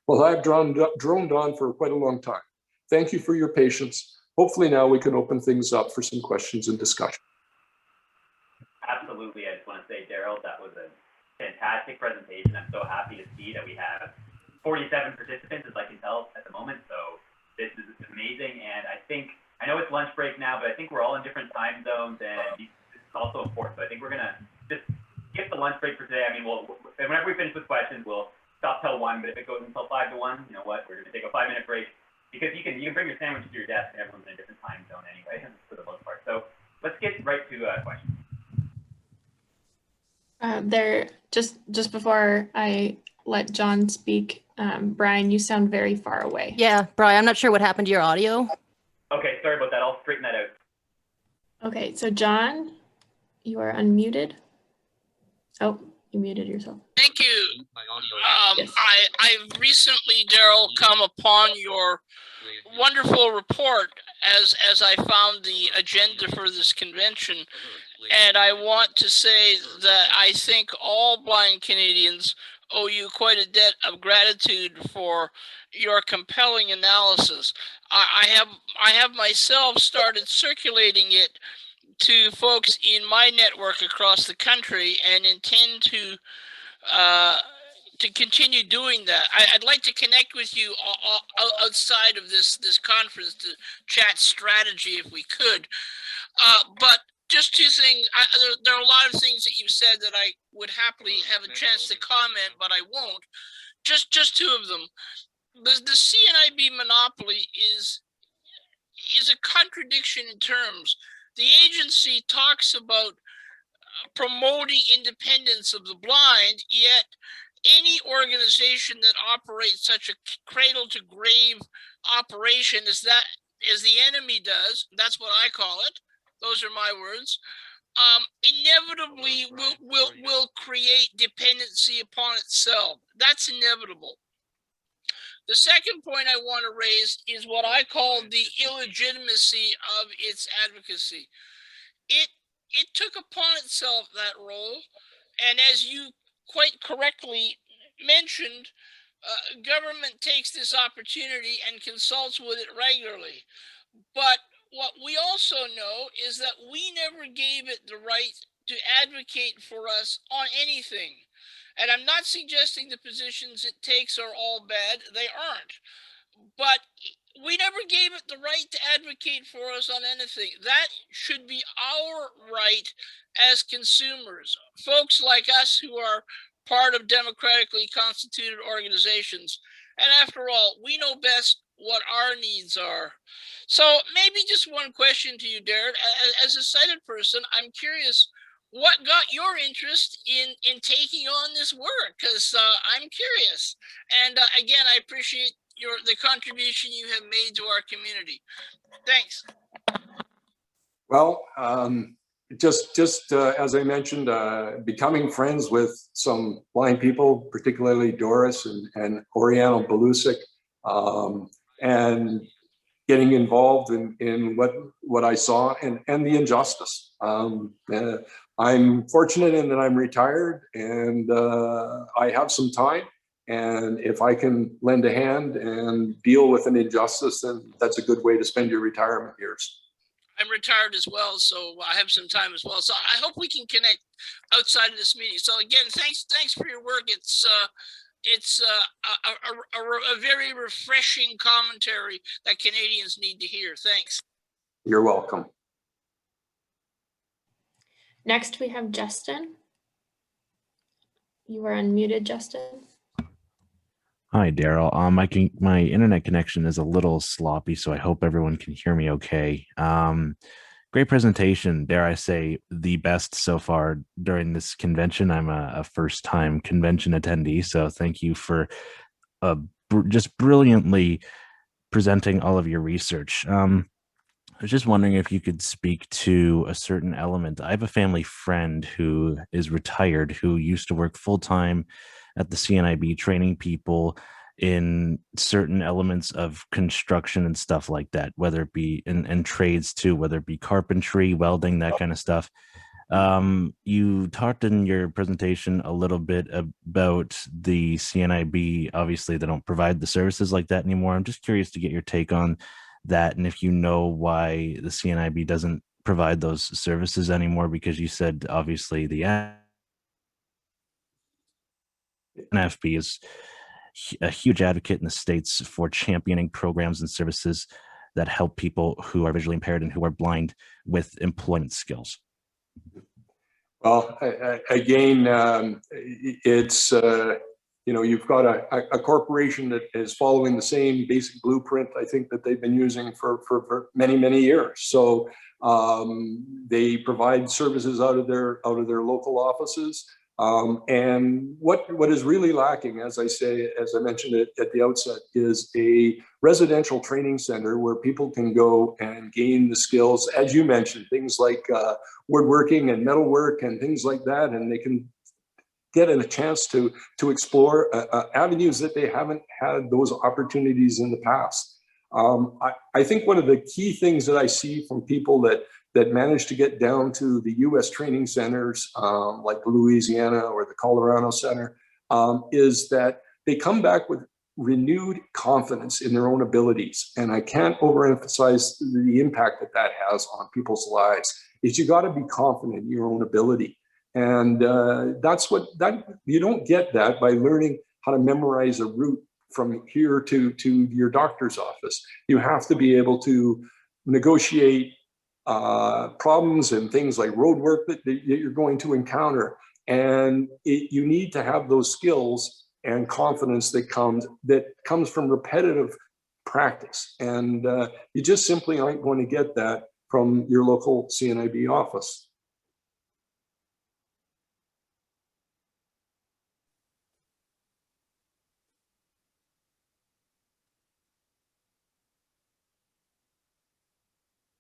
Well, I've droned on for quite a long time. Thank you for your patience. Hopefully now we can open things up for some questions and discussion. Absolutely. I just want to say, Daryl, that was a fantastic presentation. I'm so happy to see that we have 47 participants, as I can tell at the moment. So this is amazing. And I know it's lunch break now, but I think we're all in different time zones, and this is also important. So I think we're going to just skip the lunch break for today. I mean, whenever we finish with questions, we'll stop till 1, but if it goes until 5 to 1, you know what, we're going to take a 5-minute break. Because you can bring your sandwich to your desk, and everyone's in a different time zone anyway, for the most part. So let's get right to questions. Just before I let John speak, Brian, you sound very far away. Yeah, Brian, I'm not sure what happened to your audio. Okay, sorry about that. I'll straighten that out. Okay, so John, you are unmuted. Oh, you muted yourself. Thank you. Yes. I've recently, Daryl, come upon your wonderful report as I found the agenda for this convention. And I want to say that I think all blind Canadians owe you quite a debt of gratitude for your compelling analysis. I have myself started circulating it to folks in my network across the country and intend to continue doing that. I'd like to connect with you outside of this conference to chat strategy if we could. But just two things. There are a lot of things that you said that I would happily have a chance to comment, but I won't. Just two of them. The CNIB monopoly is a contradiction in terms. The agency talks about promoting independence of the blind, yet any organization that operates such a cradle to grave operation as the enemy does, that's what I call it, those are my words, inevitably will create dependency upon itself. That's inevitable. The second point I want to raise is what I call the illegitimacy of its advocacy. It took upon itself that role, and as you quite correctly mentioned, government takes this opportunity and consults with it regularly. But what we also know is that we never gave it the right to advocate for us on anything. And I'm not suggesting the positions it takes are all bad. They aren't. But we never gave it the right to advocate for us on anything. That should be our right as consumers, folks like us who are part of democratically constituted organizations. And after all, we know best what our needs are. So maybe just one question to you, Daryl. As a sighted person, I'm curious, what got your interest in taking on this work? Because I'm curious. And again, I appreciate the contribution you have made to our community. Thanks. Well, just as I mentioned, becoming friends with some blind people, particularly Doris and Oriana Belusic, and getting involved in what I saw and the injustice. I'm fortunate in that I'm retired and I have some time. And if I can lend a hand and deal with an injustice, then that's a good way to spend your retirement years. I'm retired as well, so I have some time as well. So I hope we can connect outside of this meeting. So again, thanks for your work. It's a very refreshing commentary that Canadians need to hear. Thanks. You're welcome. Next, we have Justin. You are unmuted, Justin. Hi, Daryl. My internet connection is a little sloppy, so I hope everyone can hear me okay. Great presentation. Dare I say, the best so far during this convention. I'm a first-time convention attendee, so thank you for just brilliantly presenting all of your research. I was just wondering if you could speak to a certain element. I have a family friend who is retired, who used to work full-time at the CNIB training people in certain elements of construction and stuff like that, whether it be in trades too, whether it be carpentry, welding, that kind of stuff. You talked in your presentation a little bit about the CNIB. Obviously, they don't provide the services like that anymore. I'm just curious to get your take on that, and if you know why the CNIB doesn't provide those services anymore, because you said obviously the NFB is a huge advocate in the States for championing programs and services that help people who are visually impaired and who are blind with employment skills. Well, again, it's, you've got a corporation that is following the same basic blueprint, I think, that they've been using for many, many years. So they provide services out of their local offices. And what is really lacking, as I mentioned at the outset, is a residential training center where people can go and gain the skills, as you mentioned, things like woodworking and metalwork and things like that, and they can get a chance to explore avenues that they haven't had those opportunities in the past. I think one of the key things that I see from people that manage to get down to the U.S. training centers, like Louisiana or the Colorado Center, is that they come back with renewed confidence in their own abilities. And I can't overemphasize the impact that has on people's lives. Is you got to be confident in your own ability. And you don't get that by learning how to memorize a route from here to your doctor's office. You have to be able to negotiate problems and things like road work that you're going to encounter. And you need to have those skills and confidence that comes from repetitive practice. And you just simply aren't going to get that from your local CNIB office.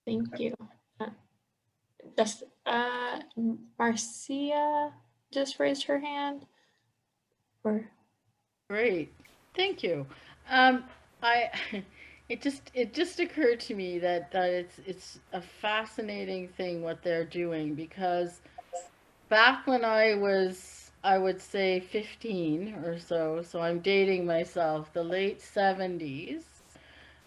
Thank you. Marcia just raised her hand. Great, thank you. It just occurred to me that it's a fascinating thing what they're doing, because back when I would say 15 or so I'm dating myself, the late 70s,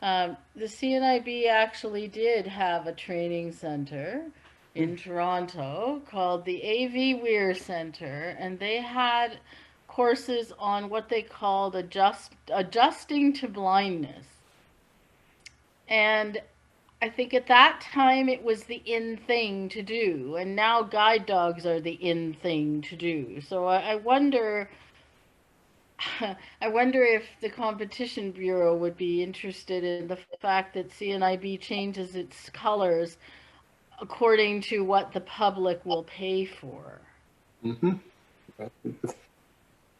The CNIB actually did have a training center in Toronto called the AV Weir Center, and they had courses on what they called adjusting to blindness. And I think at that time it was the in thing to do, and now guide dogs are the in thing to do. So I wonder I wonder if the Competition Bureau would be interested in the fact that CNIB changes its colors according to what the public will pay for. Mm-hmm.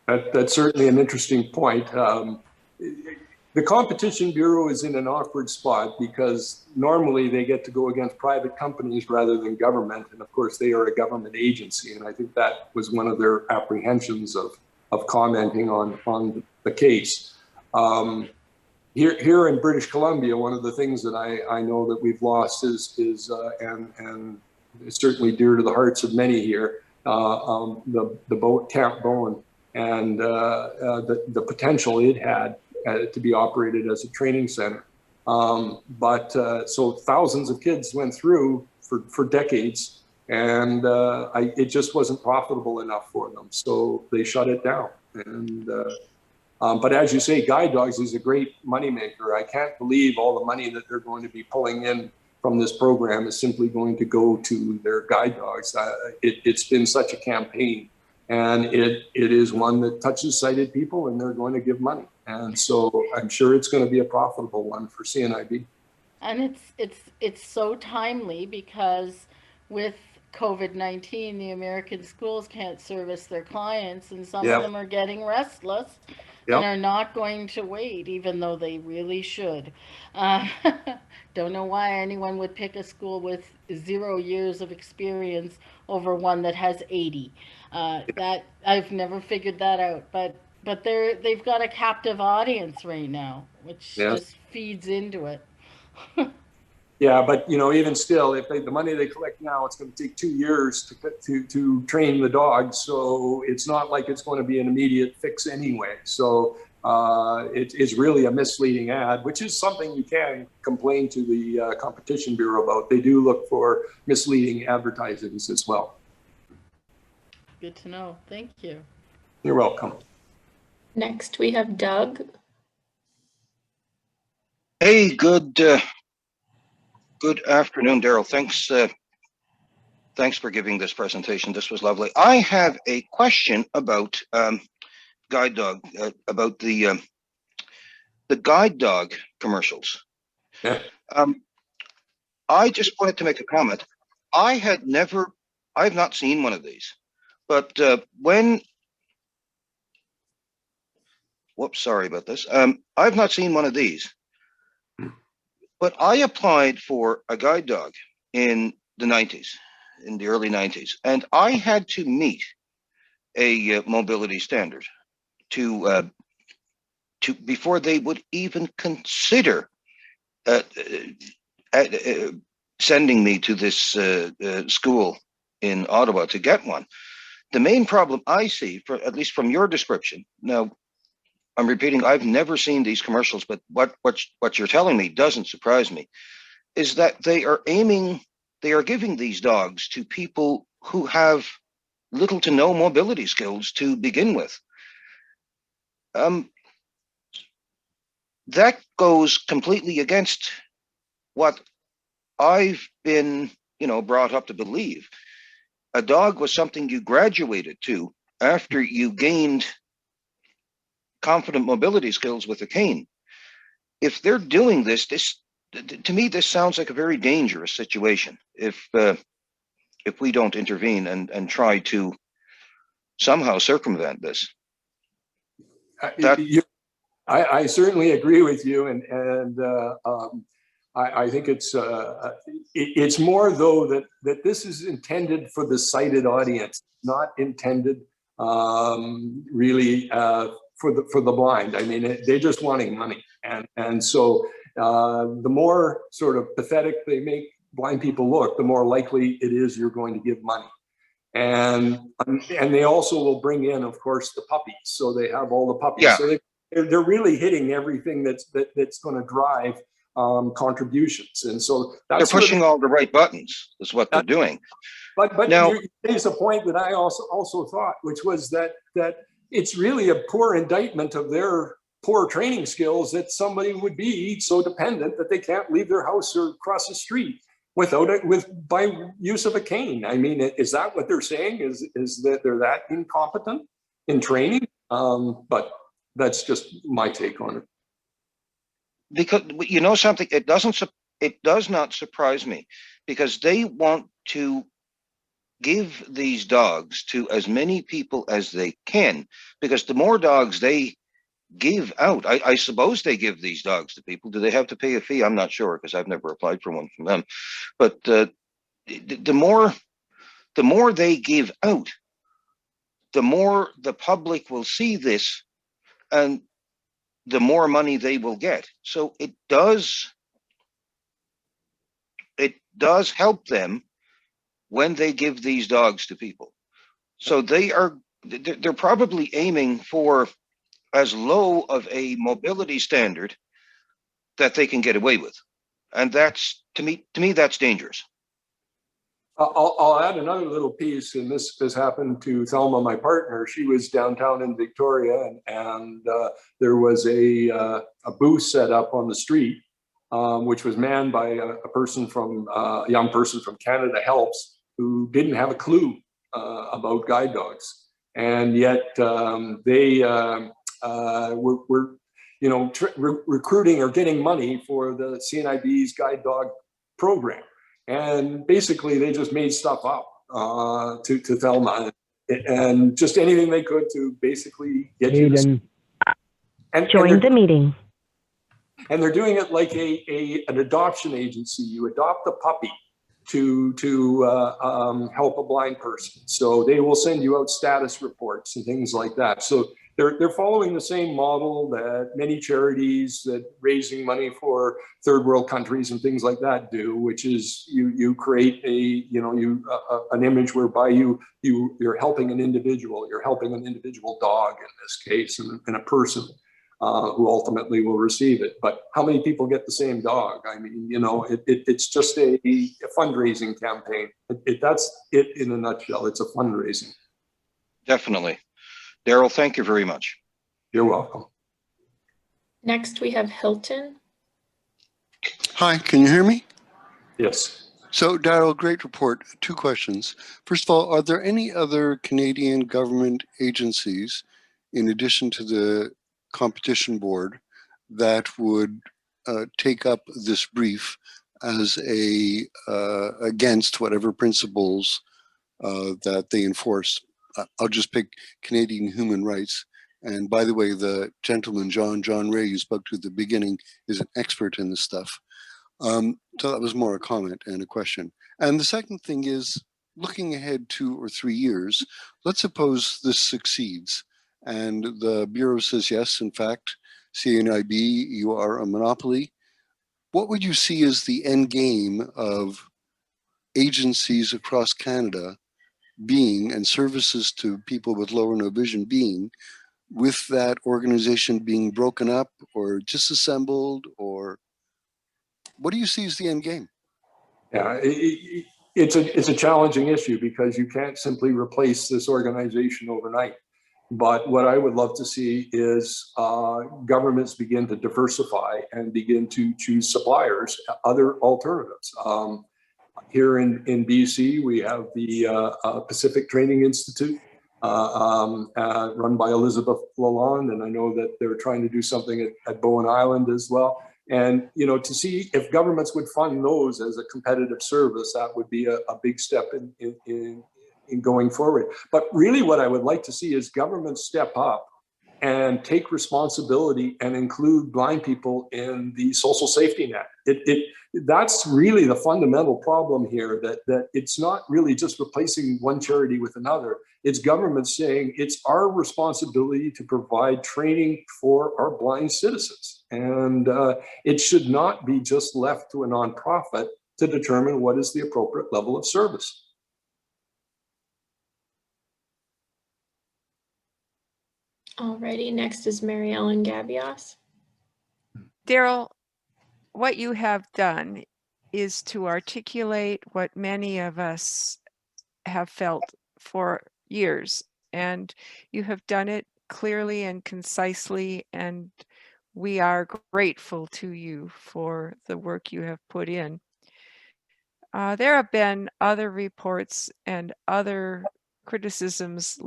That's certainly an interesting point. The Competition Bureau is in an awkward spot because normally they get to go against private companies rather than government. And of course, they are a government agency. And I think that was one of their apprehensions of commenting on the case. Here in British Columbia, one of the things that I know that we've lost is and it's certainly dear to the hearts of many here, the Camp Bowen and the potential it had to be operated as a training center. So thousands of kids went through for decades, and it just wasn't profitable enough for them, so they shut it down. And but as you say, guide dogs is a great moneymaker. I can't believe all the money that they're going to be pulling in from this program is simply going to go to their guide dogs. It's been such a campaign, and it is one that touches sighted people, and they're going to give money. And so I'm sure it's going to be a profitable one for CNIB. And it's so timely because with COVID-19, the American schools can't service their clients, and some of them are getting restless and are not going to wait, even though they really should. Don't know why anyone would pick a school with 0 years of experience over one that has 80. That I've never figured that out, but they've got a captive audience right now, which just feeds into it. Yeah, but even still, if the money they collect now, it's going to take 2 years to train the dog. So it's not like it's going to be an immediate fix anyway. So it's really a misleading ad, which is something you can complain to the Competition Bureau about. They do look for misleading advertisements as well. Good to know. Thank you. You're welcome. Next, we have Doug. Hey, good afternoon, Daryl. Thanks for giving this presentation. This was lovely. I have a question about guide dog, about the guide dog commercials. Yeah. I just wanted to make a comment. I've not seen one of these, but whoops, sorry about this. I've not seen one of these. But I applied for a guide dog in the 90s, in the early 90s, and I had to meet a mobility standard to before they would even consider sending me to this school in Ottawa to get one. The main problem I see, at least from your description, now, I'm repeating, I've never seen these commercials, but what you're telling me doesn't surprise me, is that they are giving these dogs to people who have little to no mobility skills to begin with. That goes completely against what I've been, brought up to believe. A dog was something you graduated to after you gained confident mobility skills with a cane. If they're doing this, to me, this sounds like a very dangerous situation. If we don't intervene and try to somehow circumvent this. I certainly agree with you, and I think it's more though that this is intended for the sighted audience, not intended really for the blind. I mean, they're just wanting money, and so the more sort of pathetic they make blind people look, the more likely it is you're going to give money. And they also will bring in, of course, the puppies. So they have all the puppies. Yeah. So they're really hitting everything that's going to drive contributions. And so that's they're pushing all the right buttons is what they're doing. But now, you raise a point that I also thought, which was that it's really a poor indictment of their poor training skills that somebody would be so dependent that they can't leave their house or cross the street by use of a cane. I mean, is that what they're saying? Is that they're that incompetent in training? But that's just my take on it. Because you know something, it does not surprise me, because they want to give these dogs to as many people as they can, because the more dogs they give out, I suppose they give these dogs to people. Do they have to pay a fee? I'm not sure, because I've never applied for one from them. But the more they give out, the more the public will see this, and the more money they will get. So it does help them when they give these dogs to people. So they're probably aiming for as low of a mobility standard that they can get away with. And that's, to me, that's dangerous. I'll add another little piece, and this has happened to Thelma, my partner. She was downtown in Victoria, and there was a booth set up on the street, which was manned by a young person from Canada Helps, who didn't have a clue about guide dogs, and yet they were recruiting or getting money for the CNIB's guide dog program. And basically, they just made stuff up to Thelma, and just anything they could to basically get you to join the meeting. And they're doing it like an adoption agency. You adopt a puppy to help a blind person. So they will send you out status reports and things like that. So they're following the same model that many charities that raising money for third world countries and things like that do, which is you create an image whereby you're helping an individual. You're helping an individual dog in this case, and a person who ultimately will receive it. But how many people get the same dog? I mean, it's just a fundraising campaign. That's it in a nutshell. It's a fundraising. Definitely. Daryl, thank you very much. You're welcome. Next, we have Hilton. Hi, can you hear me? Yes. So, Daryl, great report. 2 questions. First of all, are there any other Canadian government agencies, in addition to the Competition Board, that would take up this brief as against whatever principles that they enforce? I'll just pick Canadian human rights. And by the way, the gentleman, John Ray, you spoke to at the beginning, is an expert in this stuff. So that was more a comment and a question. And the second thing is, looking ahead 2 or 3 years, let's suppose this succeeds and the Bureau says, yes, in fact, CNIB, you are a monopoly. What would you see as the end game of agencies across Canada being, and services to people with low or no vision being, with that organization being broken up or disassembled, or what do you see as the end game? Yeah, it's a challenging issue because you can't simply replace this organization overnight. But what I would love to see is governments begin to diversify and begin to choose suppliers, other alternatives. Here in BC, we have the Pacific Training Institute run by Elizabeth Lalonde, and I know that they're trying to do something at Bowen Island as well. And to see if governments would fund those as a competitive service, that would be a big step in going forward. But really what I would like to see is governments step up and take responsibility and include blind people in the social safety net. That's really the fundamental problem here, that it's not really just replacing one charity with another. It's governments saying it's our responsibility to provide training for our blind citizens. And it should not be just left to a nonprofit to determine what is the appropriate level of service. Alrighty, next is Marion Gabios. Daryl, what you have done is to articulate what many of us have felt for years, and you have done it clearly and concisely, and we are grateful to you for the work you have put in. There have been other reports and other criticisms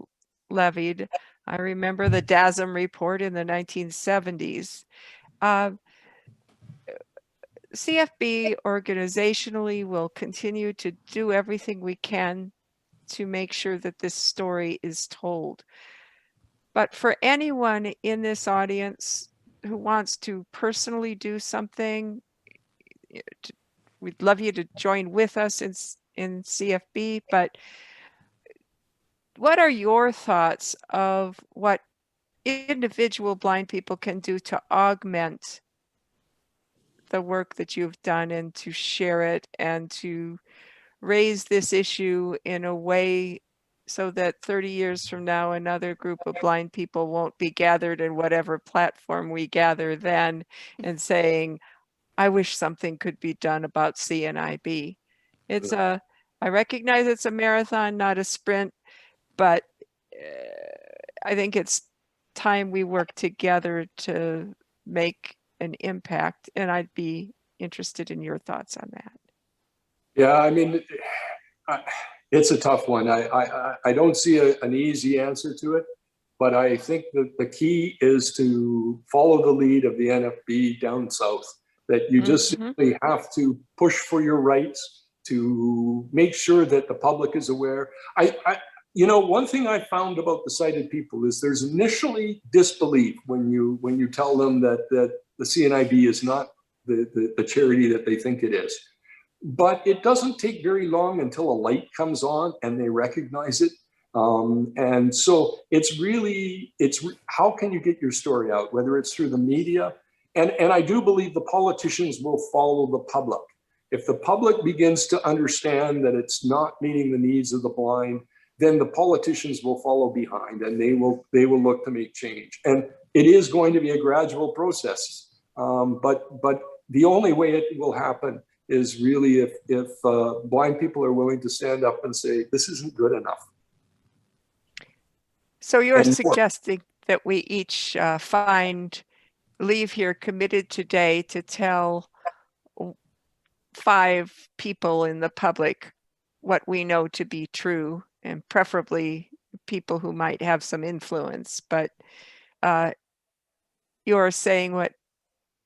levied. I remember the DASM report in the 1970s. CFB organizationally will continue to do everything we can to make sure that this story is told. But for anyone in this audience who wants to personally do something, we'd love you to join with us in CFB, but what are your thoughts of what individual blind people can do to augment the work that you've done and to share it and to raise this issue in a way so that 30 years from now, another group of blind people won't be gathered in whatever platform we gather then and saying, I wish something could be done about CNIB. I recognize it's a marathon, not a sprint, but I think it's time we work together to make an impact, and I'd be interested in your thoughts on that. Yeah, I mean, it's a tough one. I don't see an easy answer to it, but I think that the key is to follow the lead of the NFB down south, that you just simply have to push for your rights, to make sure that the public is aware. You know, one thing I found about the sighted people is there's initially disbelief when you tell them that the CNIB is not the charity that they think it is. But it doesn't take very long until a light comes on and they recognize it. And so it's how can you get your story out, whether it's through the media? And I do believe the politicians will follow the public. If the public begins to understand that it's not meeting the needs of the blind, then the politicians will follow behind and they will look to make change. And it is going to be a gradual process. But the only way it will happen is really if blind people are willing to stand up and say, this isn't good enough. So you're suggesting that we each leave here committed today to tell 5 people in the public what we know to be true, and preferably people who might have some influence. But you're saying what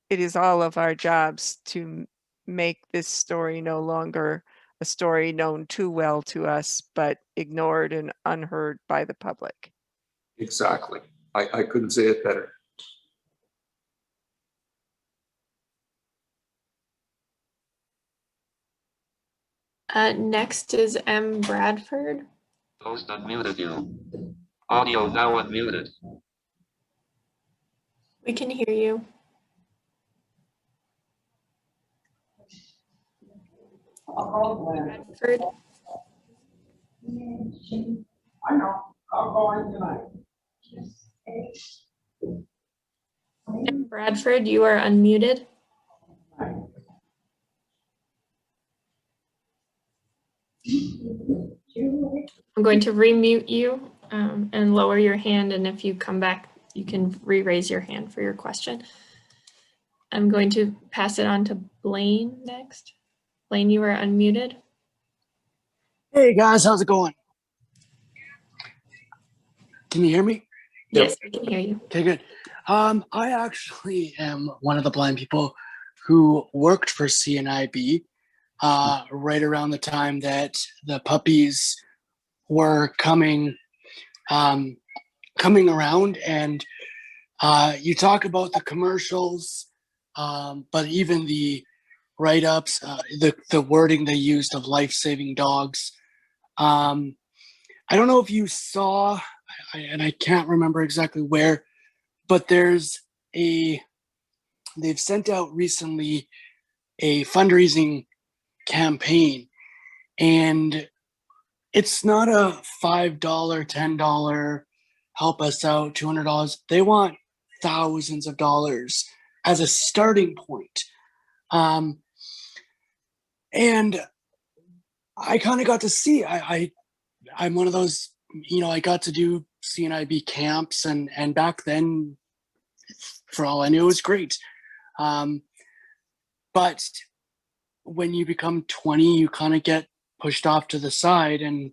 it is all of our jobs to make this story no longer a story known too well to us, but ignored and unheard by the public. Exactly. I couldn't say it better. Next is M. Bradford. Host unmuted you. Audio now unmuted. We can hear you. Bradford. I know. I'll go in tonight. M. Bradford, you are unmuted. I'm going to remute you and lower your hand, and if you come back, you can re-raise your hand for your question. I'm going to pass it on to Blaine next. Blaine, you are unmuted. Hey guys, how's it going? Can you hear me? Yes, I can hear you. Okay, good. I actually am one of the blind people who worked for CNIB right around the time that the puppies were coming around, and you talk about the commercials, but even the write-ups, the wording they used of life-saving dogs. I don't know if you saw, and I can't remember exactly where, but they've sent out recently a fundraising campaign, and it's not a $5, $10 help us out, $200. They want thousands of dollars as a starting point. And I kind of got to see, I'm one of those, I got to do CNIB camps, and back then, for all I knew, it was great. But when you become 20, you kind of get pushed off to the side. And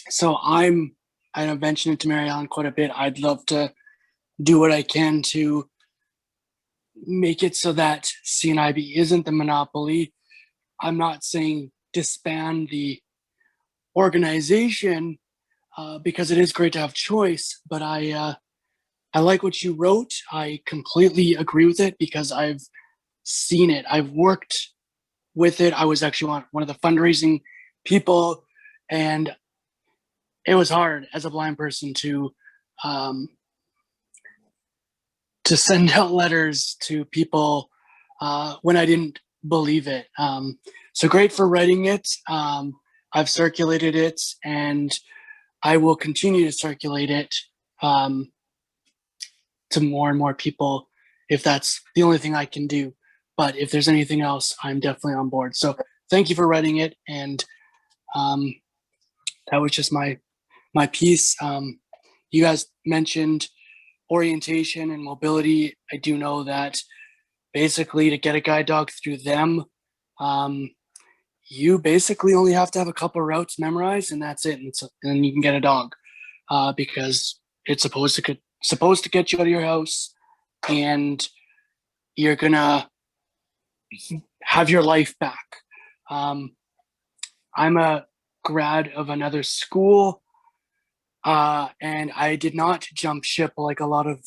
so I mentioned it to Marion quite a bit. I'd love to do what I can to make it so that CNIB isn't the monopoly. I'm not saying disband the organization, because it is great to have choice, but I like what you wrote. I completely agree with it because I've seen it. I've worked with it. I was actually one of the fundraising people, and it was hard as a blind person to send out letters to people when I didn't believe it. So great for writing it. I've circulated it, and I will continue to circulate it to more and more people if that's the only thing I can do. But if there's anything else, I'm definitely on board. So thank you for writing it. And that was just my piece. You guys mentioned orientation and mobility. I do know that basically to get a guide dog through them, you basically only have to have a couple of routes memorized, and that's it. And then you can get a dog because it's supposed to get you out of your house, and you're gonna have your life back. I'm a grad of another school, and I did not jump ship like a lot of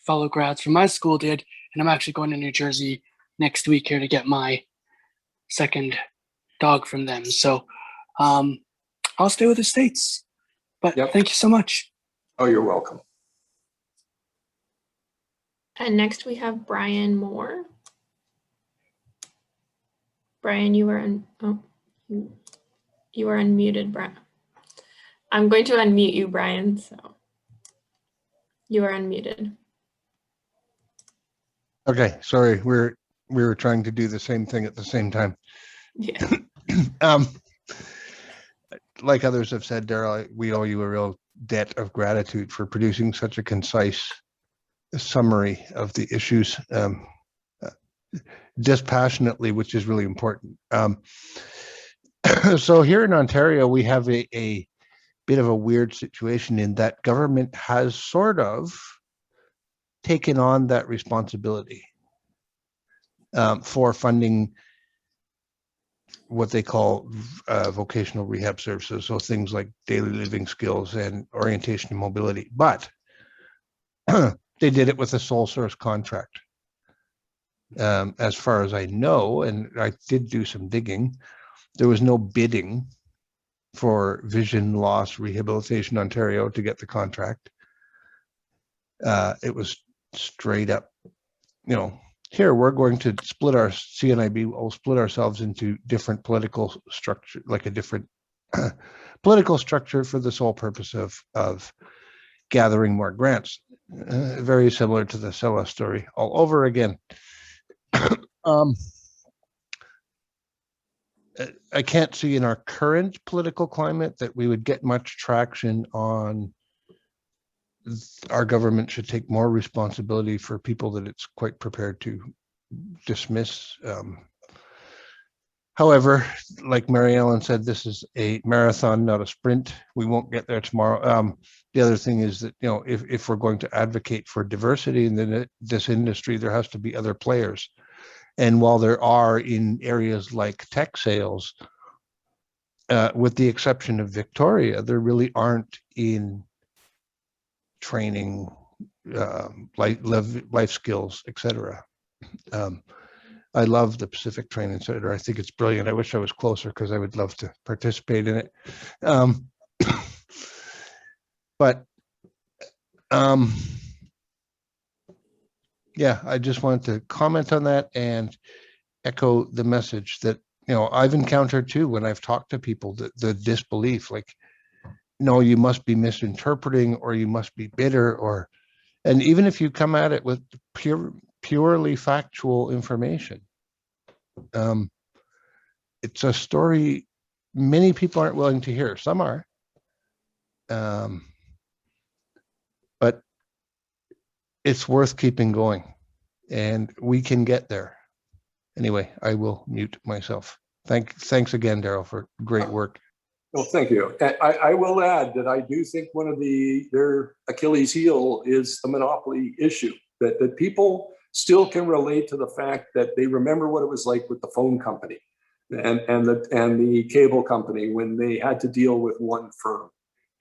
fellow grads from my school did. And I'm actually going to New Jersey next week here to get my second dog from them. So I'll stay with the States. But Thank you so much. Oh, you're welcome. And next we have Brian Moore. Brian, you are you are unmuted, Brian. I'm going to unmute you, Brian. So you are unmuted. Okay, sorry, we were trying to do the same thing at the same time. Yeah. Like others have said, Daryl, we owe you a real debt of gratitude for producing such a concise summary of the issues dispassionately, which is really important. So here in Ontario, we have a bit of a weird situation in that government has sort of taken on that responsibility for funding what they call vocational rehab services, so things like daily living skills and orientation and mobility. But they did it with a sole source contract. As far as I know, and I did do some digging, there was no bidding for Vision Loss Rehabilitation Ontario to get the contract. It was straight up, here we're going to split our CNIB, we'll split ourselves into different political structure, like a different political structure for the sole purpose of gathering more grants. Very similar to the Sella story all over again. I can't see in our current political climate that we would get much traction on our government should take more responsibility for people that it's quite prepared to dismiss. However, like Mary Ellen said, this is a marathon, not a sprint. We won't get there tomorrow. The other thing is that, if we're going to advocate for diversity in this industry, there has to be other players. And while there are in areas like tech sales, with the exception of Victoria, there really aren't in training, life skills, etc. I love the Pacific Training Center. I think it's brilliant. I wish I was closer because I would love to participate in it. But yeah, I just wanted to comment on that and echo the message that I've encountered too when I've talked to people, the disbelief, like no, you must be misinterpreting or you must be bitter, or, and even if you come at it with purely factual information, it's a story many people aren't willing to hear. Some are, but it's worth keeping going, and we can get there. Anyway, I will mute myself. Thanks again, Daryl, for great work. Well, thank you. I will add that I do think one of their Achilles heel is the monopoly issue, that people still can relate to the fact that they remember what it was like with the phone company and the cable company when they had to deal with one firm,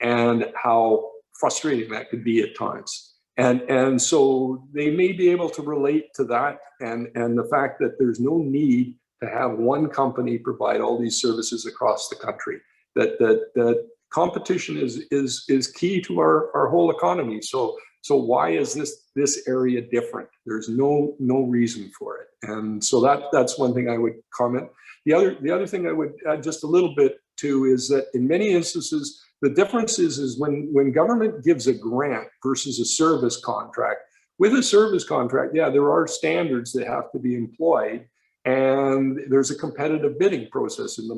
and how frustrating that could be at times. And so they may be able to relate to that, and the fact that there's no need to have one company provide all these services across the country. That competition is key to our whole economy. So why is this area different? There's no reason for it. And so that's one thing I would comment. The other thing I would add just a little bit to is that in many instances, the difference is when government gives a grant versus a service contract. With a service contract, yeah, there are standards that have to be employed, and there's a competitive bidding process in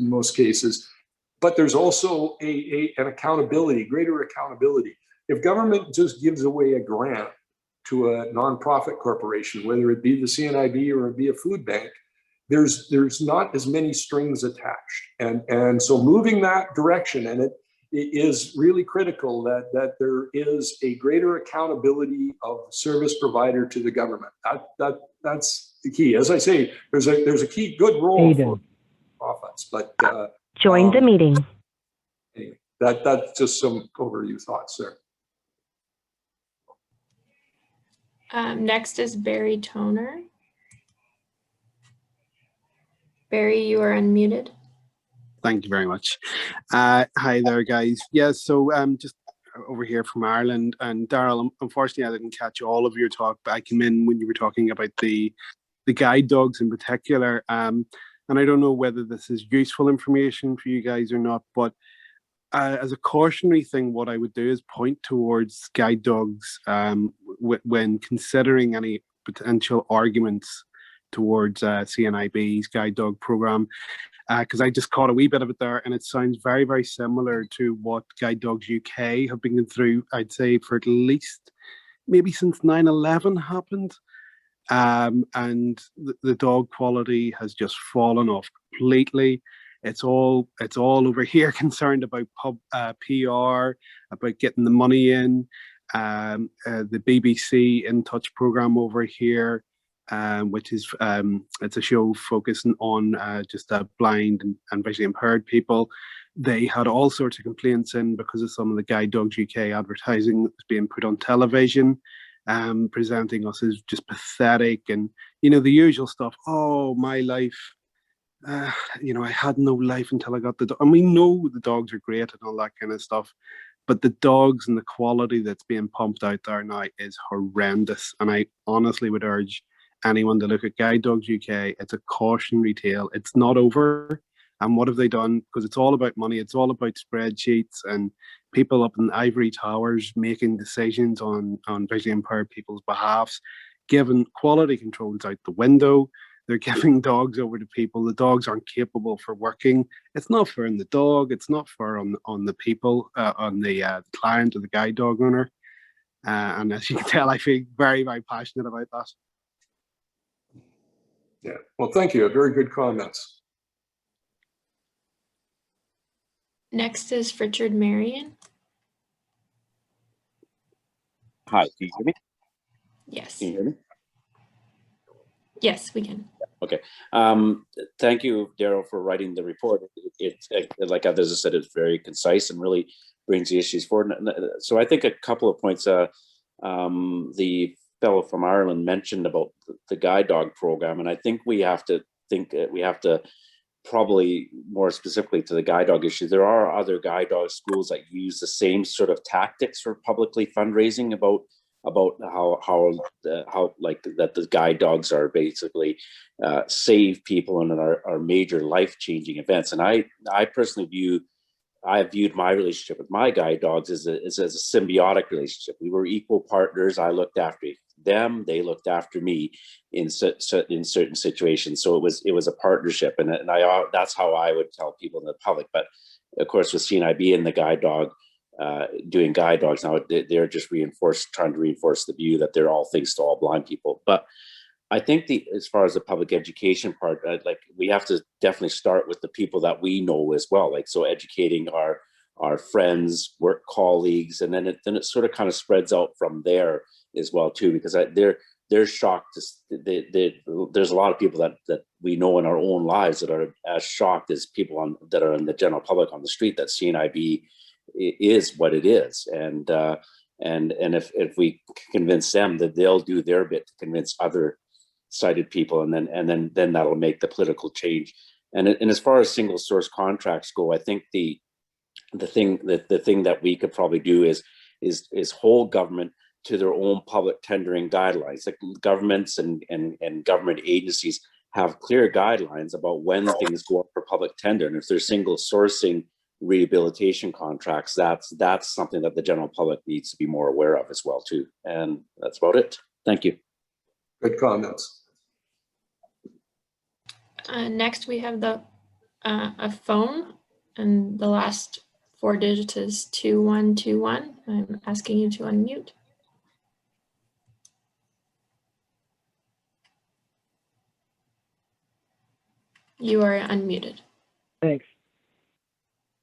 most cases. But there's also an accountability, greater accountability. If government just gives away a grant to a nonprofit corporation, whether it be the CNIB or it be a food bank, there's not as many strings attached. And so moving that direction, and it is really critical that there is a greater accountability of service provider to the government. That's the key. As I say, there's a key good role for profits, but join the meeting. Anyway, that's just some overview thoughts there. Next is Barry Toner. Barry, you are unmuted. Thank you very much. Hi there, guys. Yeah, so just over here from Ireland, and Daryl, unfortunately, I didn't catch all of your talk, but I came in when you were talking about the guide dogs in particular. And I don't know whether this is useful information for you guys or not, but as a cautionary thing, what I would do is point towards guide dogs when considering any potential arguments towards CNIB's guide dog program, because I just caught a wee bit of it there, and it sounds very, very similar to what Guide Dogs UK have been going through, I'd say, for at least maybe since 9/11 happened. And the dog quality has just fallen off completely. It's all over here concerned about PR, about getting the money in. The BBC In Touch program over here, which is it's a show focusing on just blind and visually impaired people. They had all sorts of complaints in because of some of the Guide Dogs UK advertising that was being put on television, presenting us as just pathetic and, you know, the usual stuff. Oh, my life, you know, I had no life until I got the dog. And we know the dogs are great and all that kind of stuff, but the dogs and the quality that's being pumped out there now is horrendous. And I honestly would urge anyone to look at Guide Dogs UK. It's a cautionary tale. It's not over. And what have they done? Because it's all about money. It's all about spreadsheets and people up in ivory towers making decisions on visually impaired people's behalfs, giving quality controls out the window. They're giving dogs over to people. The dogs aren't capable for working. It's not fair on the dog. It's not fair on the people, on the client or the guide dog owner. And as you can tell, I feel very, very passionate about that. Yeah, well, thank you. Very good comments. Next is Richard Marion. Hi, can you hear me? Yes. Can you hear me? Yes, we can. Okay. Thank you, Daryl, for writing the report. It's like others have said, it's very concise and really brings the issues forward. So I think a couple of points. The fellow from Ireland mentioned about the guide dog program, and I think we have to probably more specifically to the guide dog issue. There are other guide dog schools that use the same sort of tactics for publicly fundraising about how like that the guide dogs are basically save people and are major life-changing events. And I personally view I viewed my relationship with my guide dogs as a symbiotic relationship. We were equal partners. I looked after them, they looked after me in certain situations. So it was a partnership, and that's how I would tell people in the public. But of course, with CNIB and the guide dog doing guide dogs now, they're just trying to reinforce the view that they're all things to all blind people. But I think as far as the public education part, like we have to definitely start with the people that we know as well. Like, so educating our friends, work colleagues, and then it sort of kind of spreads out from there as well too, because they're shocked. There's a lot of people that we know in our own lives that are as shocked as people that are in the general public on the street that CNIB is what it is, and if we convince them, that they'll do their bit to convince other sighted people, and then that'll make the political change. And as far as single source contracts go, I think the thing that we could probably do is hold government to their own public tendering guidelines. Like governments and government agencies have clear guidelines about when things go up for public tender, and if they're single sourcing rehabilitation contracts, that's something that the general public needs to be more aware of as well too. And that's about it. Thank you. Good comments. Next, we have a phone, and the last 4 digits is 2121. I'm asking you to unmute. You are unmuted. Thanks.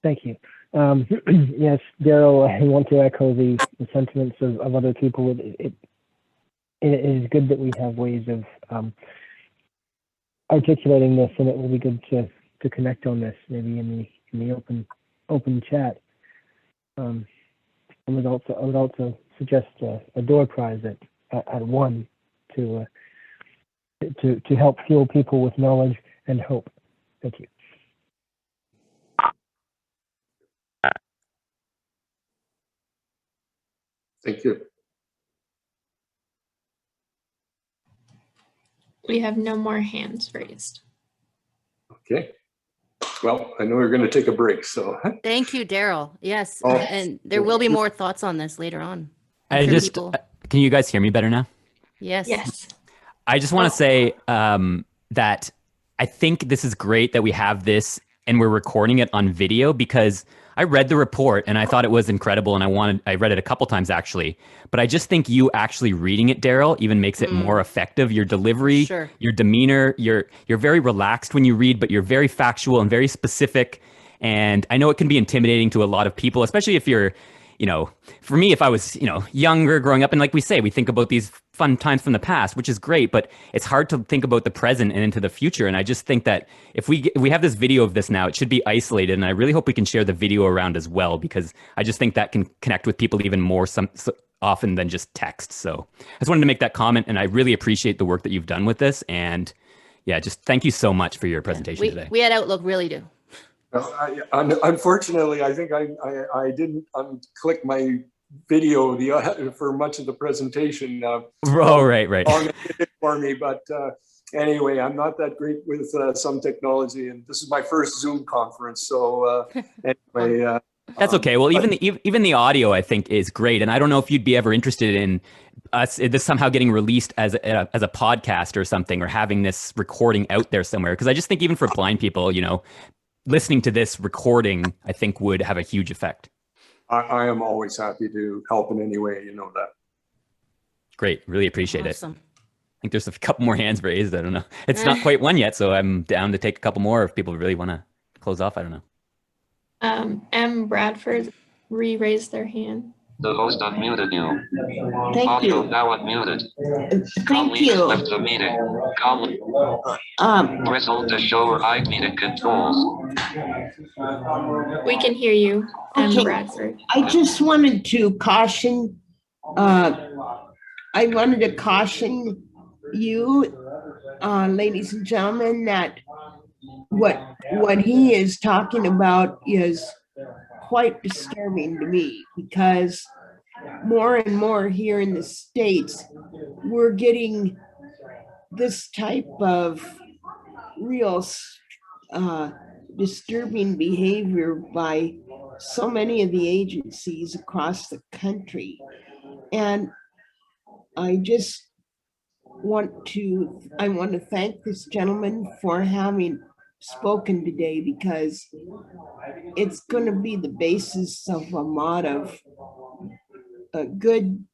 Thank you. Yes, Daryl, I want to echo the sentiments of other people. It is good that we have ways of articulating this, and it will be good to connect on this, maybe in the open chat. I would also suggest a door prize at 1 to help fuel people with knowledge and hope. Thank you. Thank you. We have no more hands raised. Okay. Well, I know we're going to take a break, so. Thank you, Daryl. Yes, Oh. and there will be more thoughts on this later on. Can you guys hear me better now? Yes. Yes. I just want to say that I think this is great that we have this and we're recording it on video, because I read the report and I thought it was incredible, and I read it a couple times actually, but I just think you actually reading it, Daryl, even makes it more effective. Your delivery, your demeanor, you're very relaxed when you read, but you're very factual and very specific. And I know it can be intimidating to a lot of people, especially if you're, for me, if I was, younger growing up, and like we say, we think about these fun times from the past, which is great, but it's hard to think about the present and into the future. And I just think that if we have this video of this now, it should be isolated. And I really hope we can share the video around as well, because I just think that can connect with people even more so often than just text. So I just wanted to make that comment, and I really appreciate the work that you've done with this. And yeah, just thank you so much for your presentation today. We at Outlook really do. Unfortunately, I think I didn't click my video for much of the presentation. Right. For me, but anyway, I'm not that great with some technology, and this is my first Zoom conference. So anyway, that's okay. Well, even the audio, I think, is great, and I don't know if you'd be ever interested in this somehow getting released as a podcast or something, or having this recording out there somewhere. Because I just think even for blind people, listening to this recording, I think would have a huge effect. I am always happy to help in any way, you know that. Great, really appreciate it. I think there's a couple more hands raised. I don't know. It's not quite one yet, so I'm down to take a couple more if people really want to close off. I don't know. M. Bradford re-raised their hand. The host unmuted you. Thank Audio you. now unmuted. Thank you. Left the meeting. Press hold to show or hide meeting controls. We can hear you, M. Okay. Bradford. I just wanted to caution, you, ladies and gentlemen, that what he is talking about is quite disturbing to me, because more and more here in the States, we're getting this type of real disturbing behavior by so many of the agencies across the country. And I just want to thank this gentleman for having spoken today, because it's going to be the basis of a lot of good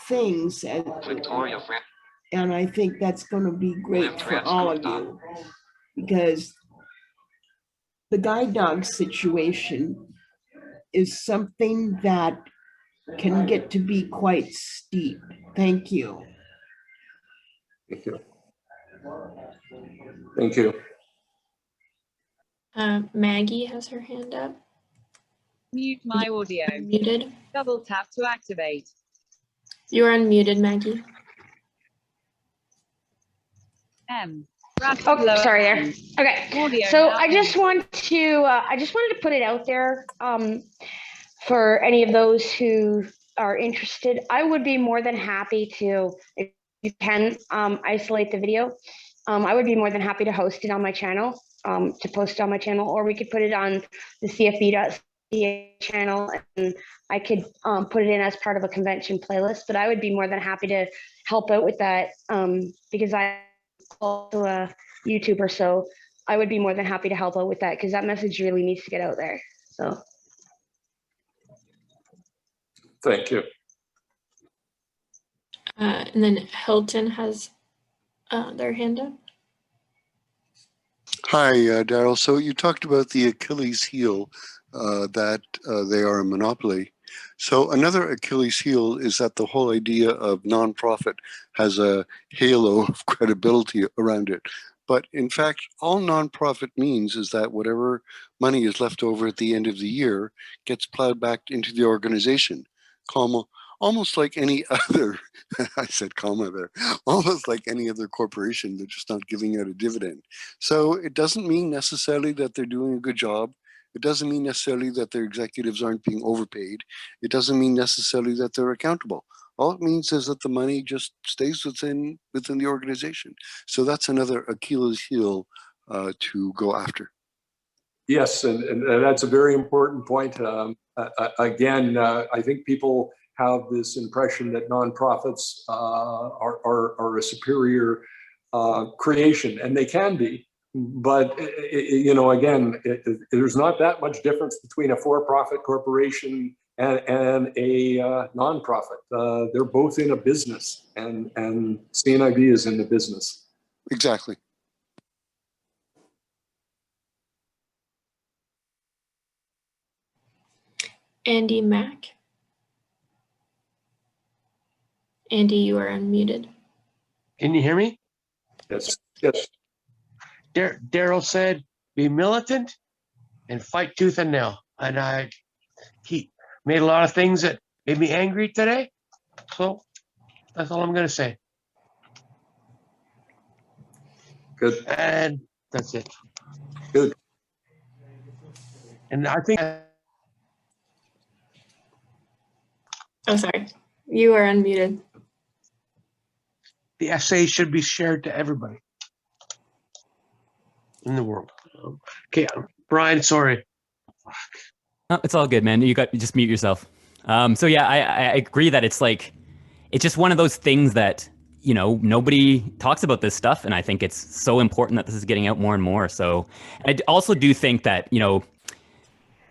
things. And I think that's going to be great for all of you, because the guide dog situation is something that can get to be quite steep. Thank you. Thank you. Thank you. Maggie has her hand up. Mute my audio. Muted. Double tap to activate. You're unmuted, Maggie. Oh, sorry there. Okay, so I just wanted to put it out there for any of those who are interested. I would be more than happy to, if you can isolate the video, I would be more than happy to host it on my channel, to post it on my channel, or we could put it on the CFB.ca channel, and I could put it in as part of a convention playlist. But I would be more than happy to help out with that, because I'm also a YouTuber, so I would be more than happy to help out with that, because that message really needs to get out there. So thank you. And then Hilton has their hand up. Hi, Daryl. So you talked about the Achilles heel, that they are a monopoly. So another Achilles heel is that the whole idea of nonprofit has a halo of credibility around it. But in fact, all nonprofit means is that whatever money is left over at the end of the year gets plowed back into the organization, almost like any other, I said comma there, almost like any other corporation. They're just not giving out a dividend. So it doesn't mean necessarily that they're doing a good job. It doesn't mean necessarily that their executives aren't being overpaid. It doesn't mean necessarily that they're accountable. All it means is that the money just stays within the organization. So that's another Achilles heel to go after. Yes, and that's a very important point. Again, I think people have this impression that nonprofits are a superior creation, and they can be. But you know, again, there's not that much difference between a for-profit corporation and a nonprofit. They're both in a business, and CNIB is in the business. Exactly. Andy Mack. Andy, you are unmuted. Can you hear me? Yes. Yes. Daryl said, be militant and fight tooth and nail. And he made a lot of things that made me angry today. So that's all I'm going to say. Good. And that's it. Good. And I think. Oh, sorry. You are unmuted. The essay should be shared to everybody in the world. Okay, Brian, sorry. No, it's all good, man. You just mute yourself. So yeah, I agree that it's just one of those things that, you know, nobody talks about this stuff, and I think it's so important that this is getting out more and more. So I also do think that, you know,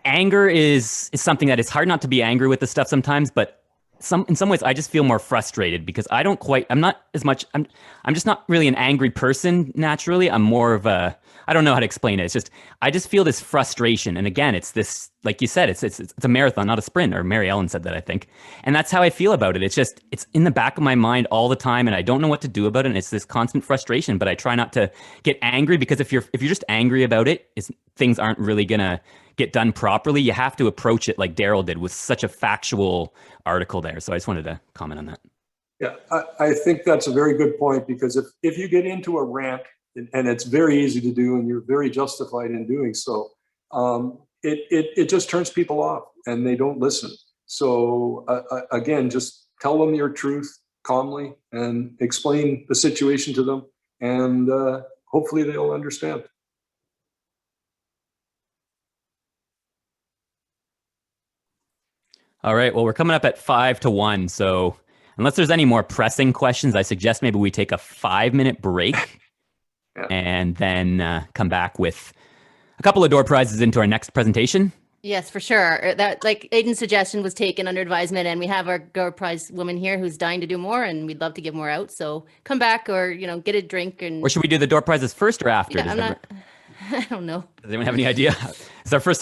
anger is something that it's hard not to be angry with this stuff sometimes, but in some ways I just feel more frustrated because I'm just not really an angry person naturally. I'm more of a, I don't know how to explain it. It's just, I just feel this frustration. And again, it's this, like you said, it's a marathon, not a sprint, or Mary Ellen said that, I think. And that's how I feel about it. It's just, it's in the back of my mind all the time, and I don't know what to do about it. And it's this constant frustration, but I try not to get angry, because if you're just angry about it, things aren't really gonna get done properly. You have to approach it like Daryl did with such a factual article there. So I just wanted to comment on that. Yeah, I think that's a very good point, because if you get into a rant, and it's very easy to do, and you're very justified in doing so, it just turns people off and they don't listen. So again, just tell them your truth calmly and explain the situation to them, and hopefully they'll understand. All right. Well, we're coming up at 5-1. So unless there's any more pressing questions, I suggest maybe we take a 5-minute break and then come back with a couple of door prizes into our next presentation. Yes, for sure. That, like Aiden's suggestion, was taken under advisement, and we have our door prize woman here who's dying to do more, and we'd love to give more out. So come back, or get a drink. And Or should we do the door prizes first or after? Yeah, I don't know. Does anyone have any idea? It's our first